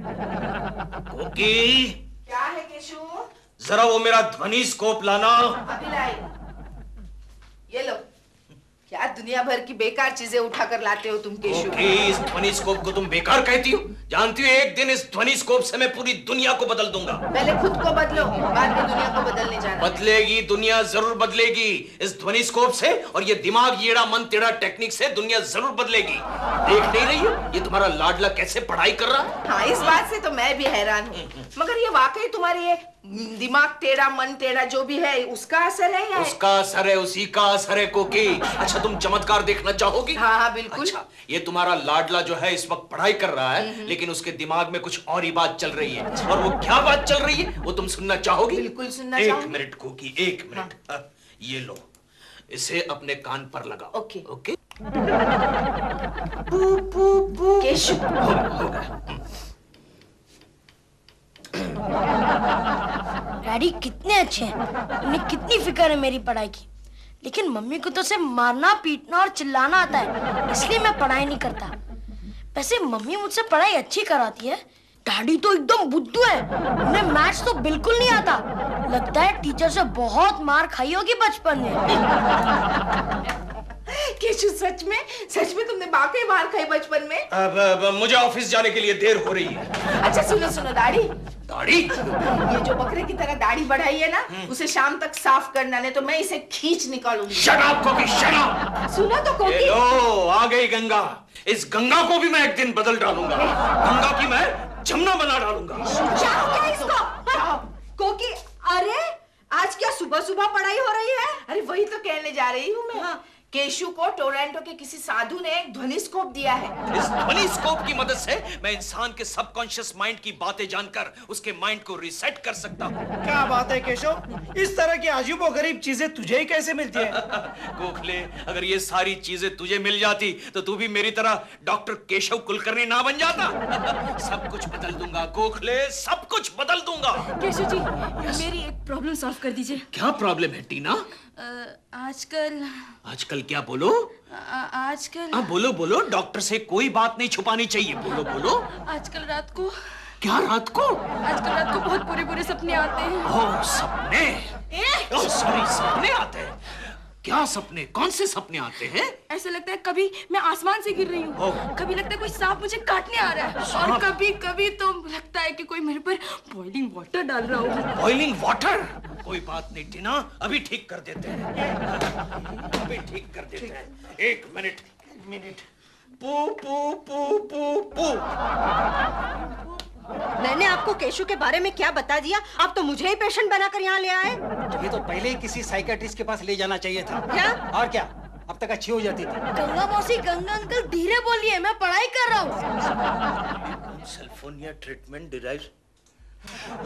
कोकी, क्या है केशु? जरा वो मेरा ध्वनि स्कोप लाना। अभी लाई। ये लो। क्या दुनिया भर की बेकार चीजें उठाकर लाते हो तुम केशु? इस ध्वनि स्कोप को तुम बेकार कहती हो? जानती हो एक दिन इस ध्वनि स्कोप से मैं पूरी दुनिया को बदल दूंगा। पहले खुद को बदलो, बाद में दुनिया को बदलने जाना। बदलेगी दुनिया, जरूर बदलेगी। इस ध्वनि स्कोप से और ये दिमाग येड़ा मन टेढ़ा टेक्निक से दुनिया जरूर बदलेगी। देख नहीं रही हो ये तुम्हारा लाडला कैसे पढ़ाई कर रहा है? हाँ, इस बात से तो मैं भी हैरान हूँ। मगर ये वाकई तुम्हारी ये दिमाग टेढ़ा मन टेढ़ा जो भी है उसका असर है या? उसका असर है, उसी का असर है कोकी। अच्छा, तुम चमत्कार देखना चाहोगी? हाँ हाँ बिल्कुल। अच्छा, ये तुम्हारा लाडला जो है इस वक्त पढ़ाई कर रहा है, लेकिन उसके दिमाग में कुछ और ही बात चल रही है। और वो क्या बात चल रही है वो तुम सुनना चाहोगी? बिल्कुल सुनना चाहूंगी। 1 मिनट कोकी, 1 मिनट। हाँ। ये लो, इसे अपने कान पर लगाओ। Okay okay. पू पू पू। केशु, हो गया। डैडी कितने अच्छे हैं, उन्हें कितनी फिक्र है मेरी पढ़ाई की। लेकिन मम्मी को तो सिर्फ मारना पीटना और चिल्लाना आता है, इसलिए मैं पढ़ाई नहीं करता। वैसे मम्मी मुझसे पढ़ाई अच्छी कराती है। डैडी तो एकदम बुद्धू है, उन्हें मैथ्स तो बिल्कुल नहीं आता। लगता है टीचर से बहुत मार खाई होगी बचपन में। केशु सच में तुमने वाकई मार खाई बचपन में? अब मुझे ऑफिस जाने के लिए देर हो रही है। अच्छा सुनो सुनो दाढ़ी, दाढ़ी? ये जो बकरे की तरह दाढ़ी बढ़ाई है ना, उसे शाम तक साफ करना, नहीं तो मैं इसे खींच निकालूंगी। शट अप कोकी, शट अप। सुनो तो कोकी। लो, आ गई गंगा। इस गंगा को भी मैं एक दिन बदल डालूंगा। गंगा की मैं जमुना बना डालूंगा। क्या इसको? कोकी, अरे आज क्या सुबह सुबह पढ़ाई हो रही है? अरे वही तो कहने जा रही हूँ मैं। हाँ। केशु को टोरंटो के किसी साधु ने एक ध्वनि स्कोप दिया है। इस ध्वनि स्कोप की मदद से मैं इंसान के सबकॉन्शियस माइंड की बातें जानकर उसके माइंड को रीसेट कर सकता हूँ। क्या बात है केशव, इस तरह की अजीबोगरीब चीजें तुझे ही कैसे मिलती है? गोखले, अगर ये सारी चीजें तुझे मिल जाती तो तू भी मेरी तरह डॉक्टर केशव कुलकर्णी ना बन जाता। सब कुछ बदल दूंगा गोखले, सब कुछ बदल दूंगा। केशव जी, मेरी एक प्रॉब्लम सॉल्व कर दीजिए। क्या प्रॉब्लम है टीना? आजकल क्या बोलो? आजकल हाँ बोलो बोलो, डॉक्टर से कोई बात नहीं छुपानी चाहिए, बोलो बोलो। आजकल रात को क्या रात को? आजकल रात को बहुत बुरे बुरे सपने आते हैं। ओह सपने, ओह सॉरी, सपने आते हैं। क्या सपने? कौन से सपने आते हैं? ऐसा लगता है कभी मैं आसमान से गिर रही हूँ, कभी लगता है कोई सांप मुझे काटने आ रहा है, और कभी कभी तो लगता है कि कोई मेरे पर बॉइलिंग वाटर डाल रहा हो। Boiling water? कोई बात नहीं टीना, अभी ठीक कर देते हैं, अभी ठीक कर देते हैं। 1 मिनट। पू पू पू पू पू। मैंने आपको केशु के बारे में क्या बता दिया? आप तो मुझे ही पेशेंट बनाकर यहाँ ले आए। ये तो पहले ही किसी साइकियाट्रिस्ट के पास ले जाना चाहिए था। क्या? और क्या, अब तक अच्छी हो जाती थी। गंगा मौसी, गंगा अंकल धीरे बोलिए, मैं पढ़ाई कर रहा हूँ। सल्फोनिया ट्रीटमेंट डिराइव।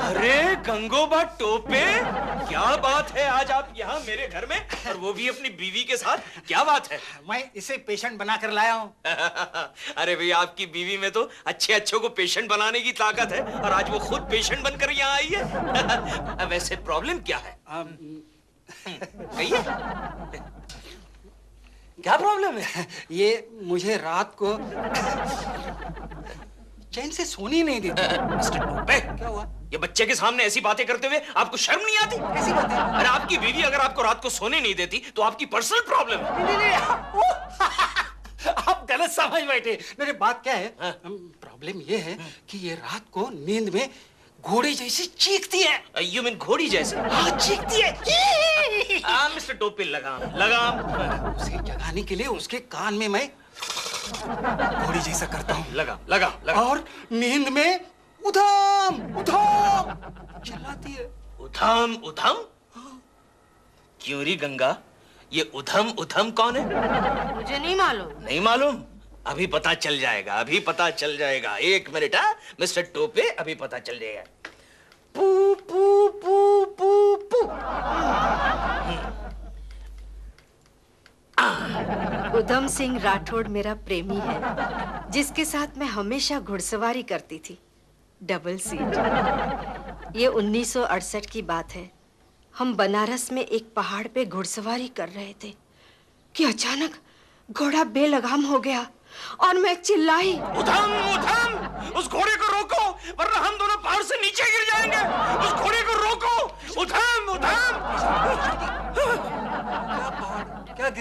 अरे गंगोबा टोपे, क्या बात है आज आप यहाँ मेरे घर में, और वो भी अपनी बीवी के साथ? क्या बात है? मैं इसे पेशेंट बनाकर लाया हूँ। अरे भाई, आपकी बीवी में तो अच्छे अच्छों को पेशेंट बनाने की ताकत है, और आज वो खुद पेशेंट बनकर यहाँ आई है। वैसे प्रॉब्लम क्या है? कहिए, क्या प्रॉब्लम है? ये मुझे रात को चैन से सोनी नहीं देती। मिस्टर टोपे, क्या हुआ? ये बच्चे के सामने ऐसी बातें करते हुए आपको शर्म नहीं आती? ऐसी बातें? अरे आपकी बीवी अगर आपको रात को सोने नहीं देती तो आपकी पर्सनल प्रॉब्लम है। नहीं, आप गलत समझ बैठे। मेरी बात क्या है, प्रॉब्लम ये है कि ये रात को नींद में घोड़े जैसी चीखती है। यू मीन घोड़ी जैसे? हाँ, चीखती है। मिस्टर टोपे, लगाम। उसे जगाने के लिए उसके कान में मैं घोड़ी जैसा करता हूँ। लगा। और नींद में उधम उधम चिल्लाती है। उधम? क्यों री गंगा, ये उधम कौन है? मुझे नहीं मालूम। नहीं मालूम? अभी पता चल जाएगा। 1 मिनट। मिस्टर टोपे, अभी पता चल जाएगा। पू पू पू पू पू। उधम सिंह राठौड़ मेरा प्रेमी है, जिसके साथ मैं हमेशा घुड़सवारी करती थी, डबल सीट। ये 1968 की बात है। हम बनारस में एक पहाड़ पे घुड़सवारी कर रहे थे कि अचानक घोड़ा बेलगाम हो गया और मैं चिल्लाई, उधम, उस घोड़े को रोको,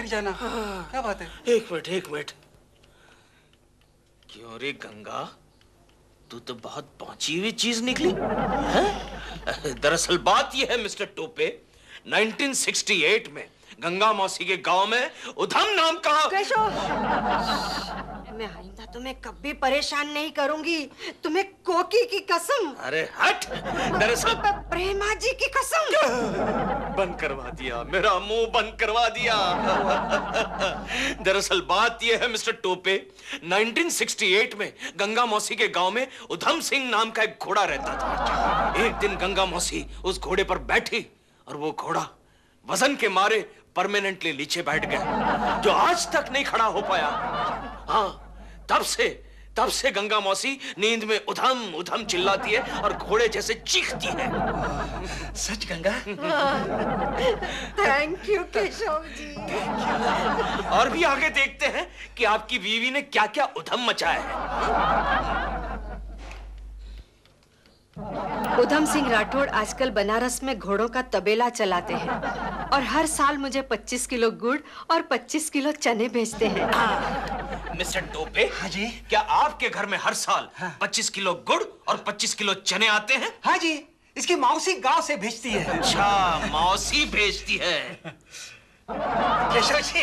बैठ जाना। क्या बात है? एक मिनट। क्यों रे गंगा, तू तो बहुत पहुंची हुई चीज निकली हैं? दरअसल बात यह है मिस्टर टोपे, 1968 में गंगा मौसी के गांव में उधम नाम का मैं आइंदा तुम्हें कभी परेशान नहीं करूंगी, तुम्हें कोकी की कसम। अरे हट। दरअसल प्रेमा जी की कसम। बंद करवा दिया, मेरा मुंह बंद करवा दिया। दरअसल बात यह है मिस्टर टोपे, 1968 में गंगा मौसी के गांव में उधम सिंह नाम का एक घोड़ा रहता था। एक दिन गंगा मौसी उस घोड़े पर बैठी और वो घोड़ा वजन के मारे परमानेंटली नीचे बैठ गया, जो आज तक नहीं खड़ा हो पाया। हाँ, तब से गंगा मौसी नींद में उधम उधम चिल्लाती है और घोड़े जैसे चीखती है। सच गंगा? Thank you Keshav ji. और भी आगे देखते हैं कि आपकी बीवी ने क्या क्या उधम मचाया है। उधम सिंह राठौड़ आजकल बनारस में घोड़ों का तबेला चलाते हैं और हर साल मुझे 25 किलो गुड़ और 25 किलो चने भेजते हैं। मिस्टर टोपे, हाँ जी। क्या आपके घर में हर साल 25 किलो गुड़ और 25 किलो चने आते हैं? हाँ जी, इसकी मौसी गांव से भेजती है। अच्छा, मौसी भेजती है। केशव जी,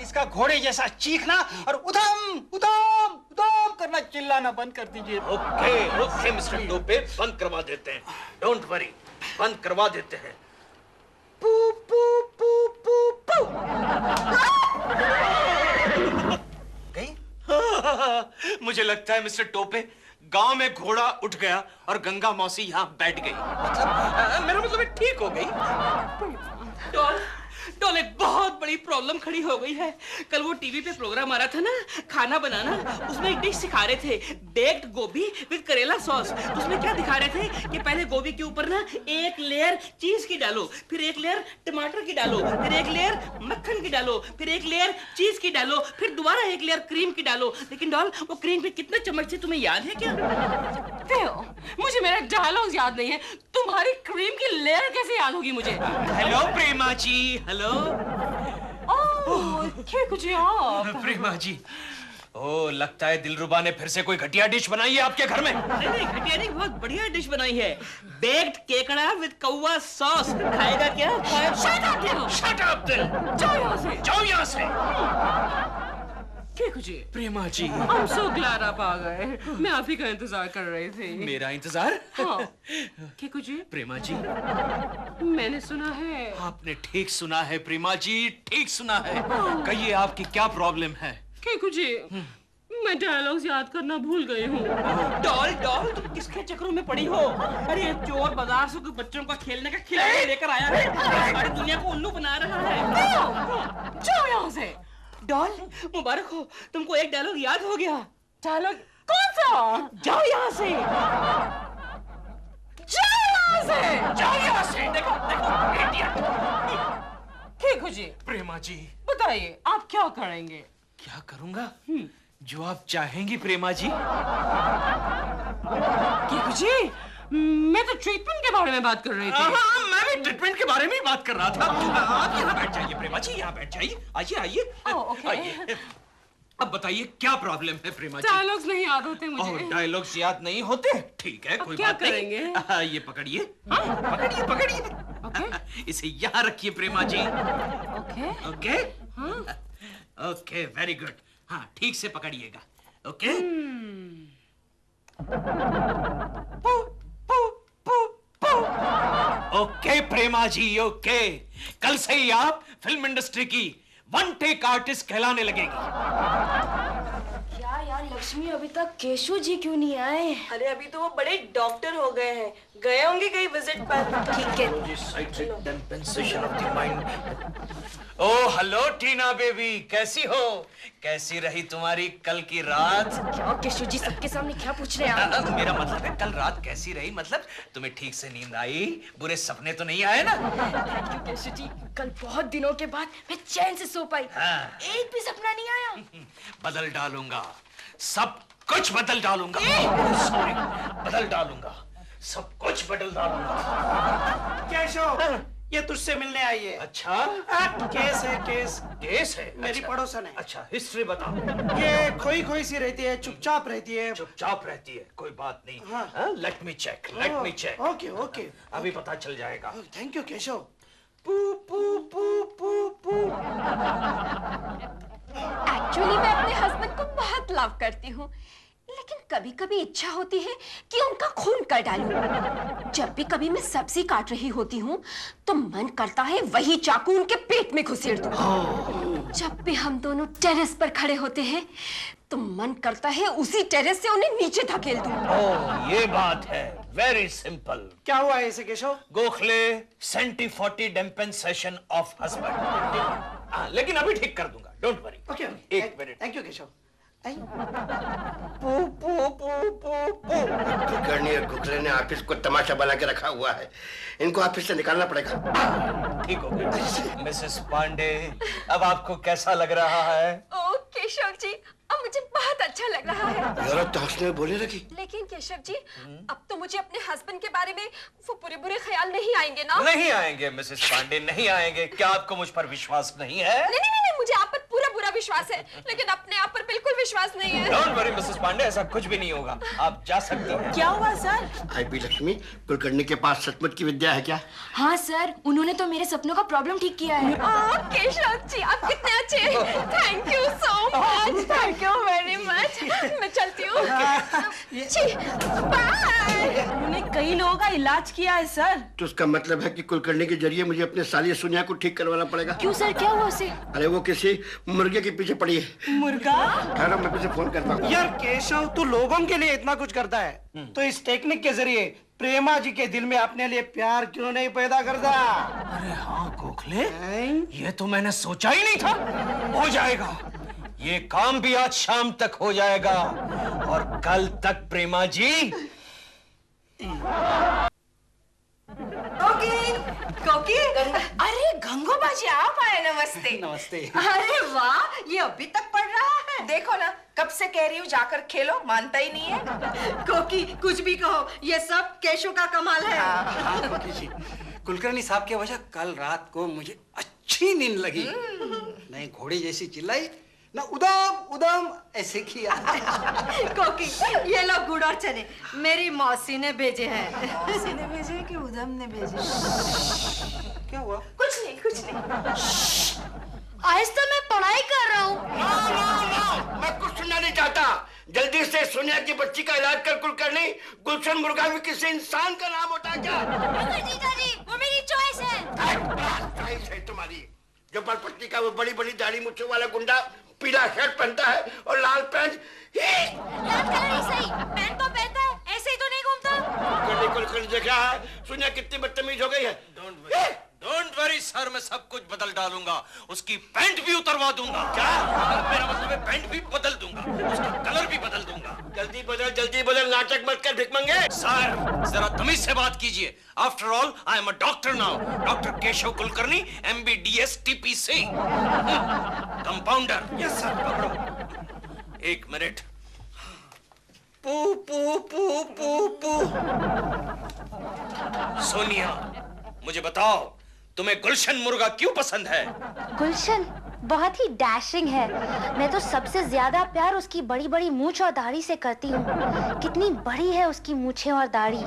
इसका घोड़े जैसा चीखना और उधम उधम उधम करना, चिल्लाना बंद कर दीजिए। ओके मिस्टर टोपे, बंद करवा देते हैं। डोंट वरी, बंद करवा देते हैं। पू पू पू पू पू। गई? मुझे लगता है मिस्टर टोपे, गांव में घोड़ा उठ गया और गंगा मौसी यहाँ बैठ गई। मेरा मतलब ठीक हो गई। डॉल, एक बहुत बड़ी प्रॉब्लम खड़ी हो गई है। कल वो टीवी पे प्रोग्राम आ रहा था ना, खाना बनाना, उसमें एक डिश सिखा रहे थे, बेक्ड गोभी विद करेला सॉस। तो उसमें क्या दिखा रहे थे कि पहले गोभी के ऊपर ना एक लेयर चीज की डालो, फिर एक लेयर टमाटर की डालो, फिर एक लेयर मक्खन की डालो, फिर एक लेयर चीज की डालो, फिर दोबारा एक लेयर क्रीम की डालो। लेकिन डॉल, वो क्रीम पे कितने चम्मच थे तुम्हें याद है क्या? मुझे मेरा डायलॉग याद नहीं है, तुम्हारी क्रीम की लेयर कैसे याद होगी मुझे? हेलो प्रेमा जी, हेलो। क्या कुछ आप? प्रेमा जी, ओ लगता है दिलरुबा ने फिर से कोई घटिया डिश बनाई है आपके घर में। नहीं, घटिया नहीं, बहुत बढ़िया डिश बनाई है। बेक्ड केकड़ा विद कौवा सॉस। खाएगा क्या? शट अप दिल। जाओ यहाँ से। प्रेमा जी, I'm so glad आप आ गए। मैं आप ही का इंतजार कर रही थी। मेरा इंतजार? हाँ। जी? प्रेमा जी, मैंने सुना है। आपने ठीक सुना है प्रेमा जी, ठीक सुना है। कहिए आपकी क्या प्रॉब्लम है? जी, मैं डायलॉग्स याद करना भूल गई हूँ। डॉल, तुम किसके चक्करों में पड़ी हो? अरे चोर बाजार से कुछ बच्चों का खेलने का खिलौना लेकर आया है, सारी दुनिया को उल्लू बना रहा है। जाओ यहाँ से। डॉल, मुबारक हो, तुमको एक डायलॉग याद हो गया। डायलॉग कौन सा? जाओ यहाँ से। जाओ यहाँ से। देखो ठीक हो जी। प्रेमा जी, बताइए आप क्या करेंगे? क्या करूंगा? जो आप चाहेंगी प्रेमा जी। जी, मैं तो ट्रीटमेंट के बारे में बात कर रही थी। हाँ, मैं भी ट्रीटमेंट के बारे में ही बात कर रहा था। आप यहाँ बैठ जाइए प्रेमा जी, यहाँ बैठ जाइए। आइए। आइए। अब बताइए क्या प्रॉब्लम है प्रेमा जी? डायलॉग्स नहीं याद होते मुझे। डायलॉग्स याद नहीं होते? ठीक है, कोई बात नहीं। क्या करेंगे? ये पकड़िए। पकड़िए। इसे यहाँ रखिए Prema ji. Okay, very good. हाँ, ठीक से पकड़िएगा। Okay. Okay Prema ji, okay. कल से ही आप फिल्म इंडस्ट्री की वन टेक आर्टिस्ट कहलाने लगेगी। क्या यार, लक्ष्मी अभी तक केशव जी क्यों नहीं आए? अरे अभी तो वो बड़े डॉक्टर हो गए हैं, गए होंगे कहीं विजिट पर। ठीक है। ओह हेलो टीना बेबी, कैसी हो? कैसी रही तुम्हारी कल की रात? क्या केशव जी, सबके सामने क्या पूछ रहे हैं आप? मेरा मतलब है कल रात कैसी रही, मतलब तुम्हें ठीक से नींद आई, बुरे सपने तो नहीं आए ना? थैंक यू केशव जी, कल बहुत दिनों के बाद मैं चैन से सो पाई। हाँ। एक भी सपना नहीं आया। बदल डालूंगा, सब कुछ बदल डालूंगा। बदल डालूंगा, सब कुछ बदल डालूंगा। केशव, ये तुझसे मिलने आई है। अच्छा, केस है केस। केस है? मेरी अच्छा, पड़ोसन है। अच्छा, हिस्ट्री बताओ। ये खोई खोई सी रहती है, चुपचाप रहती है। चुपचाप रहती है, कोई बात नहीं। हाँ। Let me check. Okay okay. अभी पता चल जाएगा। Thank you Keshav. पू पू पू पू पू। एक्चुअली मैं अपने हस्बैंड को बहुत लव करती हूँ, लेकिन कभी कभी इच्छा होती है कि उनका खून कर डालूं। जब भी कभी मैं सब्जी काट रही होती हूँ तो मन करता है वही चाकू उनके पेट में घुसेड़ दूं। जब भी हम दोनों टेरेस पर खड़े होते हैं तो मन करता है उसी टेरेस से उन्हें नीचे धकेल दूं। ओह, ये बात है। Very simple. क्या हुआ है इसे केशव? गोखले सेंटी-40 डेम्पेंसेशन ऑफ हस्बैंड। लेकिन अभी ठीक कर दूंगा, डोंट वरी। ओके एक minute. Thank you Keshav. Kulkarni और गोखले ने ऑफिस को तमाशा बना के रखा हुआ है, इनको ऑफिस से निकालना पड़ेगा। ठीक हो गया। मिसेस पांडे, अब आपको कैसा लग रहा है? ओ केशव जी, अब मुझे बहुत अच्छा लग रहा है। जरा तो हंसने में बोले लगी। लेकिन केशव जी, अब तो मुझे अपने हस्बैंड के बारे में वो बुरे ख्याल नहीं आएंगे ना? नहीं आएंगे मिसेस पांडे, नहीं आएंगे। क्या आपको मुझ पर विश्वास नहीं है? नहीं, मुझे आप पर पूरा विश्वास है, लेकिन अपने आप पर बिल्कुल विश्वास नहीं है। डोंट वरी मिसेस पांडे, ऐसा कुछ भी नहीं होगा। आप जा सकती हैं। क्या हुआ सर? आईबी लक्ष्मी, कुलकर्णी के पास सचमुच की विद्या है क्या? हाँ सर, उन्होंने तो मेरे सपनों का प्रॉब्लम ठीक किया है। केशव जी, आप कितने अच्छे हैं। Thank you so much, thank you very much. मैं चलती हूँ। बाय। उन्होंने कई लोगों का इलाज किया है सर। तो उसका मतलब है कि कुलकर्णी के जरिए मुझे अपने साली सोनिया को ठीक करवाना पड़ेगा। क्यों सर, क्या हुआ उसे? अरे वो किसी मुर्गे के पीछे पड़ी है। मुर्गा? ठहरो, मैं तुझे फोन करता हूँ। यार केशव, तू लोगों के लिए इतना कुछ करता है, तो इस टेक्निक के जरिए प्रेमा जी के दिल में अपने लिए प्यार क्यों नहीं पैदा करता? अरे हाँ गोखले, ये तो मैंने सोचा ही नहीं था। हो जाएगा, ये काम भी आज शाम तक हो जाएगा और कल तक प्रेमा जी। कोकी, अरे गंगोबा जी आप आए, नमस्ते। नमस्ते। अरे वाह, ये अभी तक पढ़ रहा है। देखो ना, कब से कह रही हूँ जाकर खेलो, मानता ही नहीं है। कोकी, कुछ भी कहो, ये सब केशव का कमाल है। हाँ कोकी जी, कुलकर्णी साहब की वजह कल रात को मुझे अच्छी नींद लगी। नहीं घोड़े जैसी चिल्लाई, ना उदम उदम ऐसे किया। कोकी, ये लो गुड़ और चने, मेरी मौसी ने भेजे हैं। मौसी ने भेजे कि उधम ने भेजे? क्या हुआ? कुछ नहीं। आहिस्ता, मैं पढ़ाई कर रहा हूँ। मैं कुछ सुनना नहीं चाहता। जल्दी से सोनिया की बच्ची का इलाज कर कुलकर्णी। गुलशन मुर्गा भी किसी इंसान का नाम होता है क्या? जीजाजी, वो मेरी चॉइस है। चॉइस है तुम्हारी। जो बलपट्टी का वो बड़ी बड़ी दाढ़ी मुच्छों वाला गुंडा पीला शर्ट पहनता है और लाल पैंट। लाल कलर ही सही, पैंट तो पहनता है, ऐसे ही तो नहीं घूमता। कुलकर्णी देखा है सोनिया कितनी बदतमीज हो गई है। डोंट वरी सर, मैं सब कुछ बदल डालूंगा। उसकी पैंट भी उतरवा दूंगा। क्या? मेरा मतलब है पैंट भी बदल दूंगा, उसका कलर भी बदल दूंगा। जल्दी बदल, नाटक मत कर भिखमंगे। सर, जरा तमीज से बात कीजिए। After all I am a doctor now, doctor Keshav Kulkarni, MBDS TPC, compounder. Yes sir, पकड़ो। एक मिनट। पू पू पू पू पू। सोनिया, मुझे बताओ, तुम्हें गुलशन मुर्गा क्यों पसंद है? गुलशन बहुत ही डैशिंग है। मैं तो सबसे ज्यादा प्यार उसकी बड़ी बड़ी मूंछ और दाढ़ी से करती हूँ। कितनी बड़ी है उसकी मूंछें और दाढ़ी।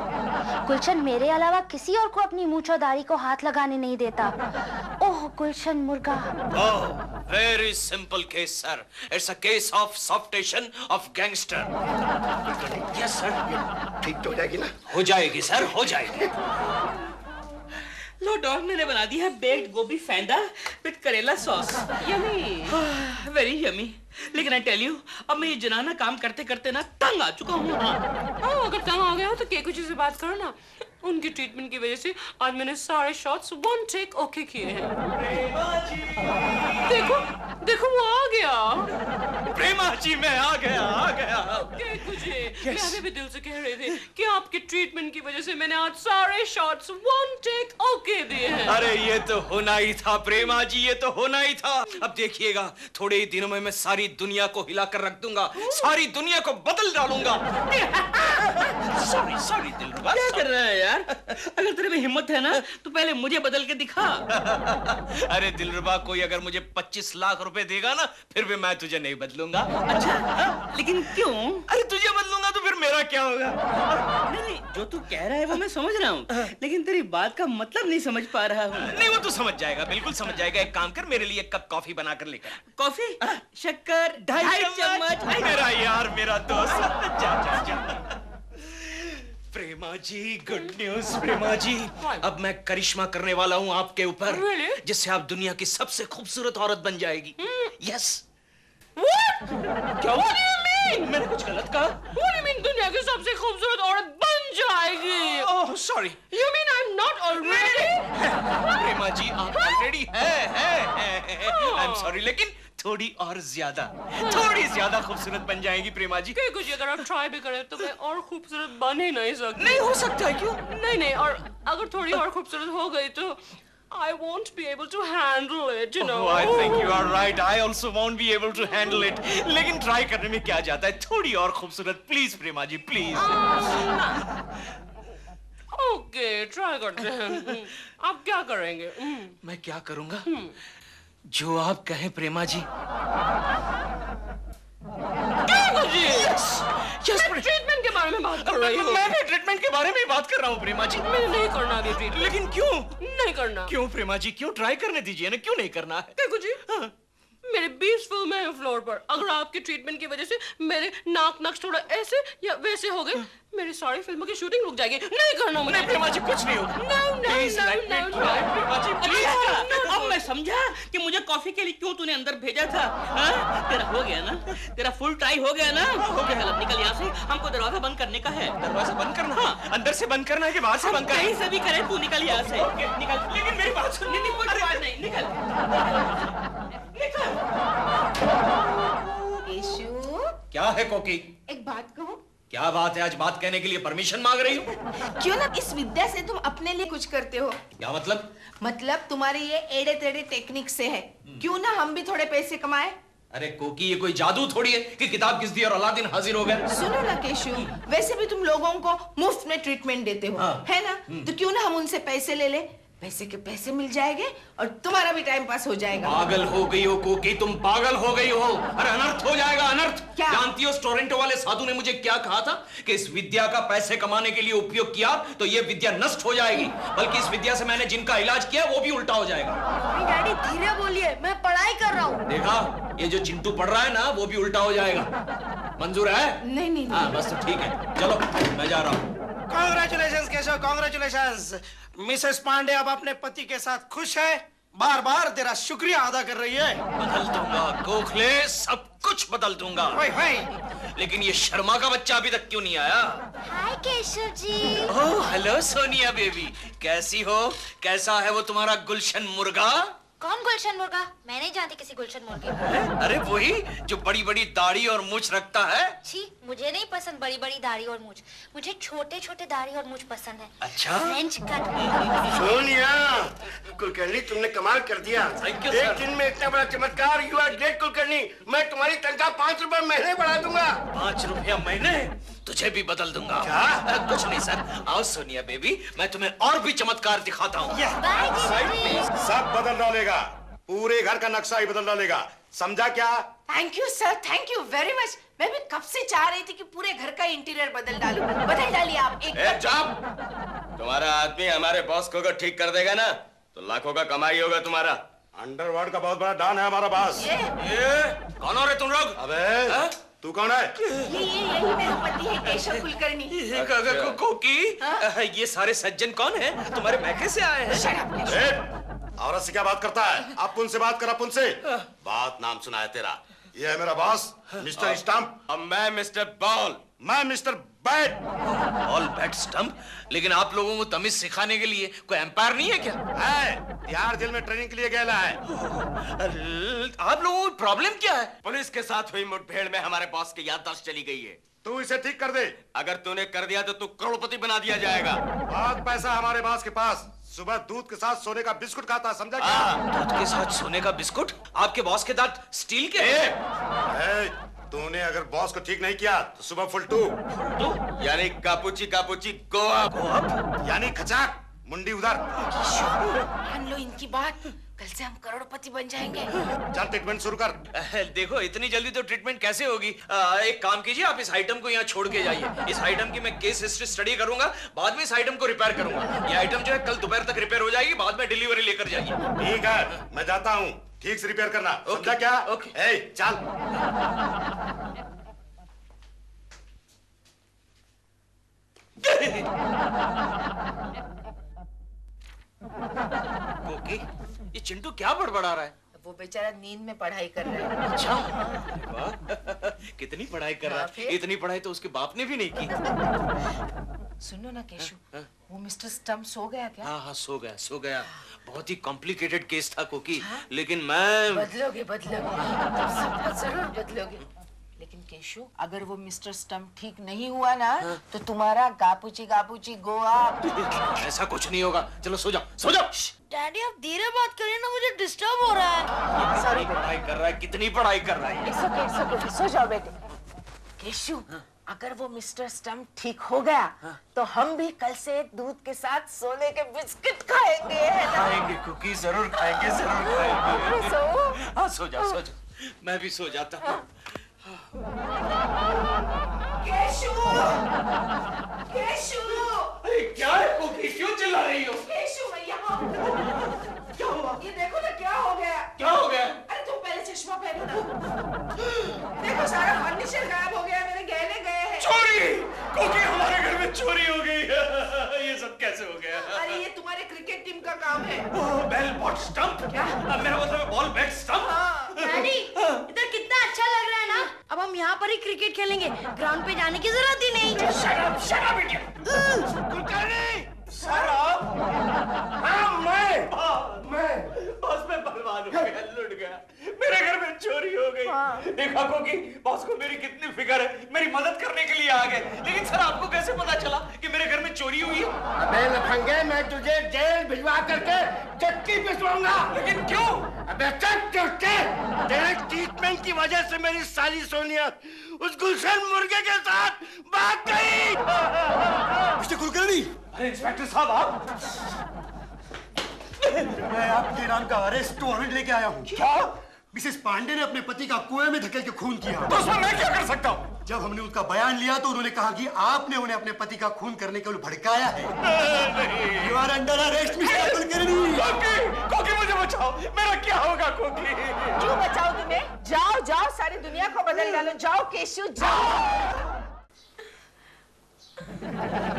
गुलशन मेरे अलावा किसी और को अपनी मूंछ और दाढ़ी को हाथ लगाने नहीं देता। ओह गुलशन मुर्गा। Oh, very simple case sir. It's a case ऑफ सॉफ्टेशन ऑफ गैंगस्टर। Yes sir. ठीक तो हो जाएगी ना? हो जाएगी सर, हो जाएगी। लो डॉग, मैंने बना दिया है बेक्ड गोभी फैंदा विद करेला सॉस। Yummy, very yummy. लेकिन आई टेल यू, अब मैं ये जनाना काम करते करते ना तंग आ चुका हूँ। अगर तंग आ गया हो तो केकू जी से बात करो ना। उनकी ट्रीटमेंट की वजह से आज मैंने सारे शॉट्स वन टेक ओके किए हैं। देखो देखो, वो आ गया। प्रेमा जी, मैं आ गया। केकू जी, मैं अभी भी दिल से कह रहे थे कि आपकी ट्रीटमेंट की वजह से मैंने आज सारे शॉट्स वन टेक ओके दिए हैं। अरे ये तो होना ही था प्रेमा जी, ये तो होना ही था। अब देखिएगा, थोड़े ही दिनों में मैं सारी दुनिया को हिला कर रख दूंगा, सारी दुनिया को बदल डालूंगा। सॉरी सॉरी दिलरुबा। क्या कर रहा है यार? अगर तेरे में हिम्मत है ना तो पहले मुझे बदल के दिखा। अरे दिलरुबा, कोई अगर मुझे 25 लाख रुपए देगा ना, फिर भी मैं तुझे नहीं बदलूंगा। अच्छा, लेकिन क्यों? अरे तुझे बदलूंगा तो फिर मेरा क्या होगा? नहीं, जो तू कह रहा है वो मैं समझ रहा हूँ, लेकिन तेरी बात का मतलब नहीं समझ पा रहा हूँ। नहीं, वो तू समझ जाएगा, बिल्कुल समझ जाएगा। एक काम कर, मेरे लिए एक कप कॉफी बनाकर लेकर। कॉफी, शक्कर, 2.5 चम्मच। मेरा यार, मेरा दोस्त। जा जा जा। प्रेमा जी, गुड न्यूज प्रेमा जी। अब मैं करिश्मा करने वाला हूँ आपके ऊपर, जिससे आप दुनिया की सबसे खूबसूरत औरत बन जाएगी। यस। क्या हुआ? मैंने कुछ गलत कहा? What do you mean दुनिया की सबसे खूबसूरत औरत बन जाएगी? Oh sorry. You mean I'm not already? प्रेमा जी, आप ऑलरेडी हैं। आई एम सॉरी, लेकिन थोड़ी और ज्यादा, थोड़ी ज्यादा खूबसूरत बन जाएगी प्रेमा जी। कुछ अगर आप ट्राई भी करें तो मैं और खूबसूरत बन ही नहीं सकती। नहीं हो सकता है, क्यों? नहीं, और अगर थोड़ी और खूबसूरत हो गई तो I won't be able to handle it, you know. Oh, I think you are right. I also won't be able to handle it. लेकिन ट्राई करने में क्या जाता है? थोड़ी और खूबसूरत, please Prema ji, please. Okay, try करते हैं। आप क्या करेंगे? मैं क्या करूंगा? जो आप कहें प्रेमा जी। ट्रीटमेंट के बारे में बात कर रही हूँ। मैं भी ट्रीटमेंट के बारे में बात कर रहा हूँ प्रेमा जी। मैं नहीं करना अभी ट्रीटमेंट। लेकिन क्यों नहीं करना? क्यों प्रेमा जी, क्यों? ट्राई करने दीजिए ना, क्यों नहीं करना है? देखो जी, मेरे 20 फिल्में हैं फ्लोर पर। अगर आपके ट्रीटमेंट की वजह से मेरे नाक नक्श थोड़ा ऐसे या वैसे हो गए, मेरी सारी फिल्मों की शूटिंग रुक जाएगी। नहीं करना मुझे। नहीं प्रेमा जी, कुछ नहीं होगा। प्रेमा जी प्लीज। अब मैं समझा कि मुझे कॉफी के लिए क्यों तूने अंदर भेजा था। तेरा हो गया ना? तेरा फुल ट्राई हो गया ना? हो गया। चल निकल यहाँ से, हमको दरवाजा बंद करने का है। दरवाजा बंद करना? हाँ। अंदर से बंद करना है कि बाहर से बंद करना है? कहीं से भी करे, तू निकल यहाँ से। निकल। लेकिन मेरी बात सुन। नहीं, कोई बात नहीं, निकल। केशु, क्या है कोकी? एक बात कहूँ? क्या बात है? आज बात कहने के लिए परमिशन मांग रही हूँ? क्यों ना इस विद्या से तुम अपने लिए कुछ करते हो? क्या मतलब? मतलब तुम्हारे ये एड़े टेढ़े टेक्निक से है। क्यों ना हम भी थोड़े पैसे कमाए? अरे कोकी, ये कोई जादू थोड़ी है कि किताब किस दी और अलादीन हाजिर हो गया। सुनो ना केशु, वैसे भी तुम लोगों को मुफ्त में ट्रीटमेंट देते हो, हाँ। है ना? तो क्यों ना हम उनसे पैसे ले ले? पैसे के पैसे मिल जाएंगे और तुम्हारा भी टाइम पास हो जाएगा। पागल हो गई हो कोकी, तुम पागल हो गई हो। अरे अनर्थ हो जाएगा, अनर्थ। क्या? जानती हो टोरंटो वाले साधु ने मुझे क्या कहा था कि इस विद्या का पैसे कमाने के लिए उपयोग किया तो ये विद्या नष्ट हो जाएगी, बल्कि इस विद्या से मैंने जिनका इलाज किया वो भी उल्टा हो जाएगा। डैडी धीरे बोलिए, मैं पढ़ाई कर रहा हूँ। देखा, ये जो चिंटू पढ़ रहा है ना, वो भी उल्टा हो जाएगा। मंजूर है? नहीं। हाँ बस तो ठीक है, चलो मैं जा रहा हूँ। Congratulations Keshav, congratulations. Mrs Pandey अब अपने पति के साथ खुश है, बार बार तेरा शुक्रिया अदा कर रही है। बदल दूंगा गोखले, सब कुछ बदल दूंगा। लेकिन ये शर्मा का बच्चा अभी तक क्यों नहीं आया? हाय Keshav ji. Oh hello Sonia baby, कैसी हो? कैसा है वो तुम्हारा गुलशन मुर्गा? कौन गुलशन मुर्गा? मैं नहीं जानती किसी गुलशन मुर्गे को। अरे वही जो बड़ी बड़ी दाढ़ी और मूछ रखता है। छी, मुझे नहीं पसंद बड़ी बड़ी दाढ़ी और मूछ। मुझे छोटे छोटे दाढ़ी और मूछ पसंद है। अच्छा? French cut. सोनिया, कुलकर्णी तुमने कमाल कर दिया। Thank you, एक sir. दिन में इतना बड़ा चमत्कार। You are great Kulkarni. मैं तुम्हारी तनख्वाह 5 रुपए महीने बढ़ा दूंगा। 5 रुपया महीने? तुझे भी बदल दूंगा। क्या? कुछ नहीं सर, आओ सोनिया बेबी, मैं तुम्हें और भी चमत्कार दिखाता हूँ। बाय जी। सब बदल डालेगा, पूरे घर का नक्शा ही बदल डालेगा, समझा क्या? Thank you sir, thank you very much. मैं भी कब से चाह रही थी कि पूरे घर का इंटीरियर बदल डालूं। बदल डालिए आप एक। चुप! तुम्हारा आदमी हमारे बॉस को अगर ठीक कर देगा ना तो लाखों का कमाई होगा तुम्हारा। अंडरवर्ल्ड का बहुत बड़ा डॉन है हमारा बॉस। ये कौन हो रे तुम लोग? अबे तू कौन है? यही मेरा पति है केशव कुलकर्णी। कोकी, ये सारे सज्जन कौन है? तुम्हारे मैके से आए हैं? औरत से क्या बात करता है? अपुन से बात कर, अपुन से बात। नाम सुना है तेरा? ये है मेरा बॉस मिस्टर स्टंप। अब मैं मिस्टर बॉल, मैं mister bat. All bat stump? लेकिन आप लोगों को तमीज सिखाने के लिए कोई एम्पायर नहीं है क्या? है, तिहाड़ जेल में ट्रेनिंग के लिए गया है। आप लोगों को प्रॉब्लम क्या है? पुलिस के साथ हुई मुठभेड़ में हमारे बॉस की याददाश्त चली गई है। तू इसे ठीक कर दे। अगर तूने कर दिया तो तू करोड़पति बना दिया जाएगा। बहुत पैसा हमारे बॉस के पास। सुबह दूध के साथ सोने का बिस्कुट खाता, समझा क्या? दूध के साथ सोने का बिस्कुट? आपके बॉस के दांत स्टील के? तूने अगर बॉस को ठीक नहीं किया तो सुबह फुल टू यानी कापुची कापुची गोवा गोवा यानी खचाक मुंडी उधर। मान लो इनकी बात, कल से हम करोड़पति बन जाएंगे। चल ट्रीटमेंट शुरू कर। देखो इतनी जल्दी तो ट्रीटमेंट कैसे होगी? एक काम कीजिए, आप इस आइटम को यहाँ छोड़ के जाइए। इस आइटम की मैं केस हिस्ट्री स्टडी करूंगा, बाद में इस आइटम को रिपेयर करूंगा। ये आइटम जो है कल दोपहर तक रिपेयर हो जाएगी, बाद में डिलीवरी लेकर जाइए। ठीक है, मैं जाता हूँ, ठीक से रिपेयर करना, समझा क्या? ओके। ए, चल। ओके, ये चिंटू क्या बड़बड़ा रहा है? वो बेचारा नींद में पढ़ाई कर रहा है। अच्छा, वाह, कितनी पढ़ाई कर रहा है? इतनी पढ़ाई तो उसके बाप ने भी नहीं की। सुनो ना केशु, वो मिस्टर स्टम्प सो गया क्या? हाँ हाँ, सो गया। बहुत ही कॉम्प्लिकेटेड केस था कोकी, लेकिन मैं बदलोगे सब जरूर बदलोगे। लेकिन केशु, अगर वो मिस्टर स्टम्प ठीक नहीं हुआ ना, तो तुम्हारा गापूची गापूची गोवा। ऐसा कुछ नहीं होगा। चलो सो जाओ। डैडी आप धीरे बात करिए ना, मुझे डिस्टर्ब हो रहा है। सारी पढ़ाई कर रहा है, कितनी पढ़ाई कर रहा है? सो जाओ बेटे। केशु, अगर वो मिस्टर स्टम्प ठीक हो गया, तो हम भी कल से दूध के साथ सोने के बिस्किट खाएंगे, है ना? खाएंगे कुकी, जरूर खाएंगे। हाँ, सो जाओ। मैं भी सो जाता हूँ। केशु! अरे क्या है कुकी, क्यों चिल्ला रही हो? केशु, मैं यहाँ हूँ। क्या हुआ? ये देखो ना, क्या हो गया? अरे तुम पहले चश्मा पहनो ना। देखो सारा फर्नीचर गायब हो गया, मेरे गहने गए हैं। चोरी! कुकी, हमारे घर में चोरी हो गई है। ये सब कैसे हो गया? अरे ये तुम्हारे क्रिकेट टीम का काम है। Bail bat stump? क्या? मेरा मतलब है बॉल बैट स्टंप। डैडी, इधर कितना अच्छा लग रहा है ना? अब हम यहाँ पर ही क्रिकेट खेलेंगे, ग्राउंड पे जाने की जरूरत ही नहीं। Shut up idiot. कुलकर्णी! मैं बॉस में बर्बाद हो गया, लुट गया। मेरे घर में चोरी हो गई। देखा कोकी, बॉस को मेरी कितनी फिक्र है, मेरी मदद करने के लिए आ गए। लेकिन सर, आपको कैसे पता चला कि मेरे घर में चोरी हुई है? अबे लफंगे, मैं तुझे जेल भिजवा करके चक्की पिसवाऊंगा। लेकिन क्यों? अबे चल चुपके। तेरे ट्रीटमेंट की वजह से मेरी साली सोनिया उस गुलशन मुर्गे के साथ भाग गई। मिस्टर कुलकर्णी, अरे इंस्पेक्टर साहब, आप? मैं आपके नाम का अरेस्ट वारंट लेके आया हूँ। क्या? मिसेस पांडे ने अपने पति का कुएं में धकेल के खून किया। तो उसमें मैं क्या कर सकता हूँ? जब हमने उसका बयान लिया तो उन्होंने कहा कि आपने उन्हें अपने पति का खून करने के लिए भड़काया है। You are under arrest mister Kulkarni. Koki, मुझे बचाओ। मेरा क्या होगा कोकी? क्यों बचाओ तुम्हें? जाओ, सारी दुनिया को बदल डालो। जाओ केशु, जाओ।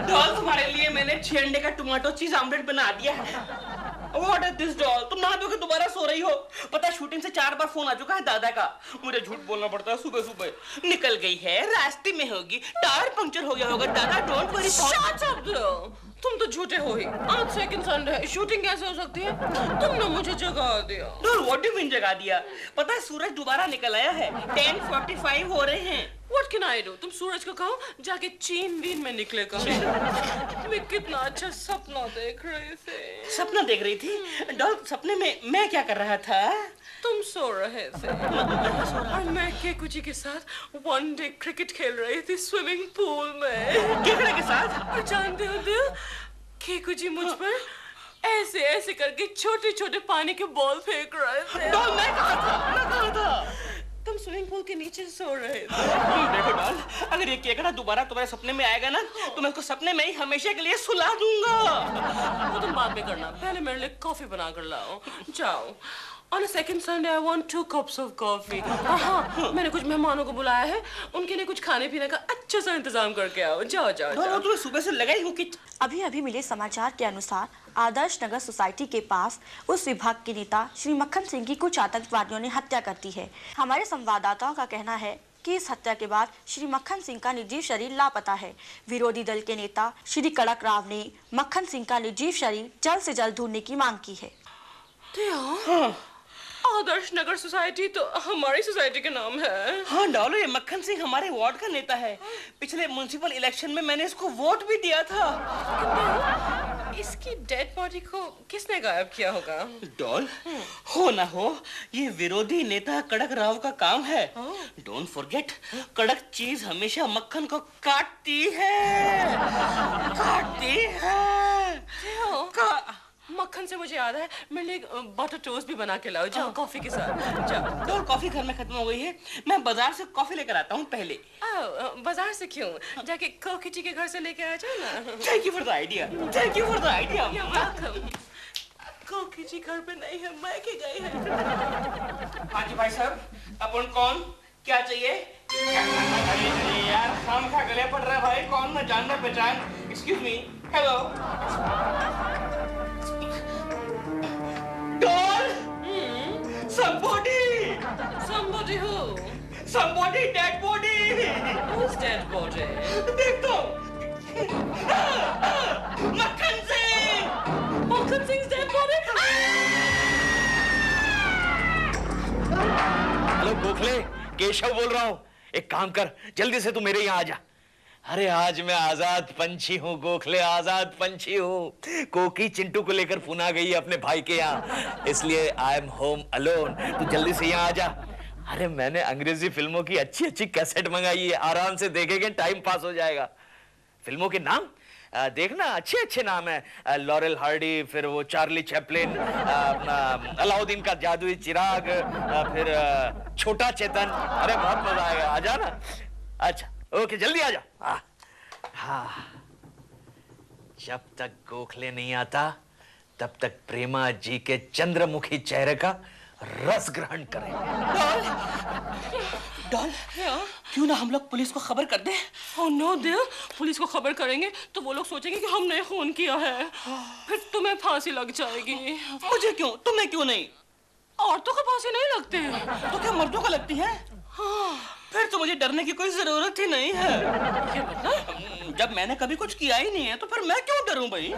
डॉल, तुम्हारे लिए मैंने 6 अंडे का टमाटो चीज ऑमलेट बना दिया है। What is this doll? तुम नहा धो के दोबारा सो रही हो। पता, शूटिंग से 4 बार फोन आ चुका है दादा का। मुझे झूठ बोलना पड़ता है सुबह। निकल गई है, रास्ते में होगी, टायर पंक्चर हो गया होगा। दादा don't worry. Shut up, Bill. तुम तो झूठे हो ही। आज सेकंड संडे है, शूटिंग कैसे हो सकती है? तुमने मुझे जगा दिया। Doll, what do you mean जगा दिया? पता है सूरज दोबारा निकल आया है। 10:45 हो रहे हैं। What can I do? तुम सूरज को कहो जाके चीन बीन में निकले कहो। मैं कितना अच्छा सपना देख रही थी। सपना देख रही थी? डॉल, सपने में मैं क्या कर रहा था? तुम सो रहे थे और मैं केकुची के साथ वनडे क्रिकेट खेल रही थी स्विमिंग पूल में। केकड़ा के साथ? और जानते हो दिल, केकुची मुझ पर ऐसे ऐसे करके छोटे छोटे पानी के बॉल फेंक रहे थे। डॉल, मैं कहा था? तुम स्विमिंग पूल के नीचे सो रहे थे। देखो डॉल, अगर ये केकड़ा दोबारा तुम्हारे सपने में आएगा ना, तो मैं उसको सपने में ही हमेशा के लिए सुला दूंगा। वो तुम बाद में करना, पहले मेरे लिए कॉफी बना कर लाओ। जाओ। On a second Sunday, I want 2 cups of coffee. हाँ, मैंने कुछ मेहमानों को बुलाया है, उनके लिए कुछ खाने पीने का अच्छा सा इंतजाम करके आओ। जाओ। तुम्हें सुबह से लगा ही हो कि अभी अभी मिले समाचार के अनुसार आदर्श नगर सोसाइटी के पास उस विभाग के नेता श्री मक्खन सिंह की कुछ आतंकवादियों ने हत्या कर दी है। हमारे संवाददाताओं का कहना है कि इस हत्या के बाद श्री मक्खन सिंह का निर्जीव शरीर लापता है। विरोधी दल के नेता श्री कड़क राव ने मक्खन सिंह का निर्जीव शरीर जल्द से जल्द ढूंढने की मांग की है। आदर्श नगर सोसाइटी तो हमारी सोसाइटी का नाम है। हाँ डॉलो, ये मक्खन सिंह हमारे वार्ड का नेता है। पिछले म्युनिसिपल इलेक्शन में मैंने इसको वोट भी दिया था। इसकी डेड बॉडी को किसने गायब किया होगा? डॉल, हो ना हो, ये विरोधी नेता कड़क राव का काम है। डोंट फॉरगेट, कड़क चीज हमेशा मक्खन को काटती है, काटती है। मक्खन से मुझे याद है, मेरे लिए बटर टोस्ट भी बना के लाओ, जाओ कॉफी के साथ। जाओ। डॉल, कॉफी घर में खत्म हो गई है, मैं बाजार से कॉफी लेकर आता हूँ पहले। बाजार से क्यों? जाके कोकिटी के घर से लेके आ जाओ ना। Thank you for the idea, thank you for the idea. कोकिटी घर पे नहीं है, मायके गए हैं। हाँ जी भाई साहब, अपन कौन, क्या चाहिए? अरे यार, हम खा गले पड़ रहा है भाई, कौन ना जानना पहचान। Excuse me, hello. Doll, Somebody who? somebody dead body. Who's dead body? देख तो, मक्खन सिंह। मक्खन Singh dead body? Hello Gokhale, Keshav बोल रहा हूँ। एक काम कर, जल्दी से तू मेरे यहाँ आ जा। अरे आज मैं आजाद पंछी हूँ गोखले, आजाद पंछी हूँ। कोकी चिंटू को लेकर पुना गई है अपने भाई के यहाँ, इसलिए आई एम होम अलोन। तू जल्दी से यहाँ आ जा। अरे मैंने अंग्रेजी फिल्मों की अच्छी अच्छी कैसेट मंगाई है, आराम से देखेंगे, टाइम पास हो जाएगा। फिल्मों के नाम देखना, अच्छे अच्छे नाम है। लॉरेल हार्डी, फिर वो चार्ली चैपलिन, अलाउद्दीन का जादुई चिराग, फिर छोटा चेतन। अरे बहुत मजा आएगा, आ जा ना। अच्छा ओके, जल्दी आ जा। हाँ, जब तक गोखले नहीं आता तब तक प्रेमा जी के चंद्रमुखी चेहरे का रस ग्रहण करें। डॉल, क्यों ना हम लोग पुलिस को खबर कर दें? Oh no dear, पुलिस को खबर करेंगे तो वो लोग सोचेंगे कि हमने खून किया है, फिर तुम्हें फांसी लग जाएगी। मुझे क्यों, तुम्हें क्यों नहीं? औरतों को फांसी नहीं लगती है। तो क्या मर्दों को लगती है? हाँ। फिर तो मुझे डरने की कोई जरूरत ही नहीं है। क्या मतलब? जब मैंने कभी कुछ किया ही नहीं है तो फिर मैं क्यों डरूं भाई?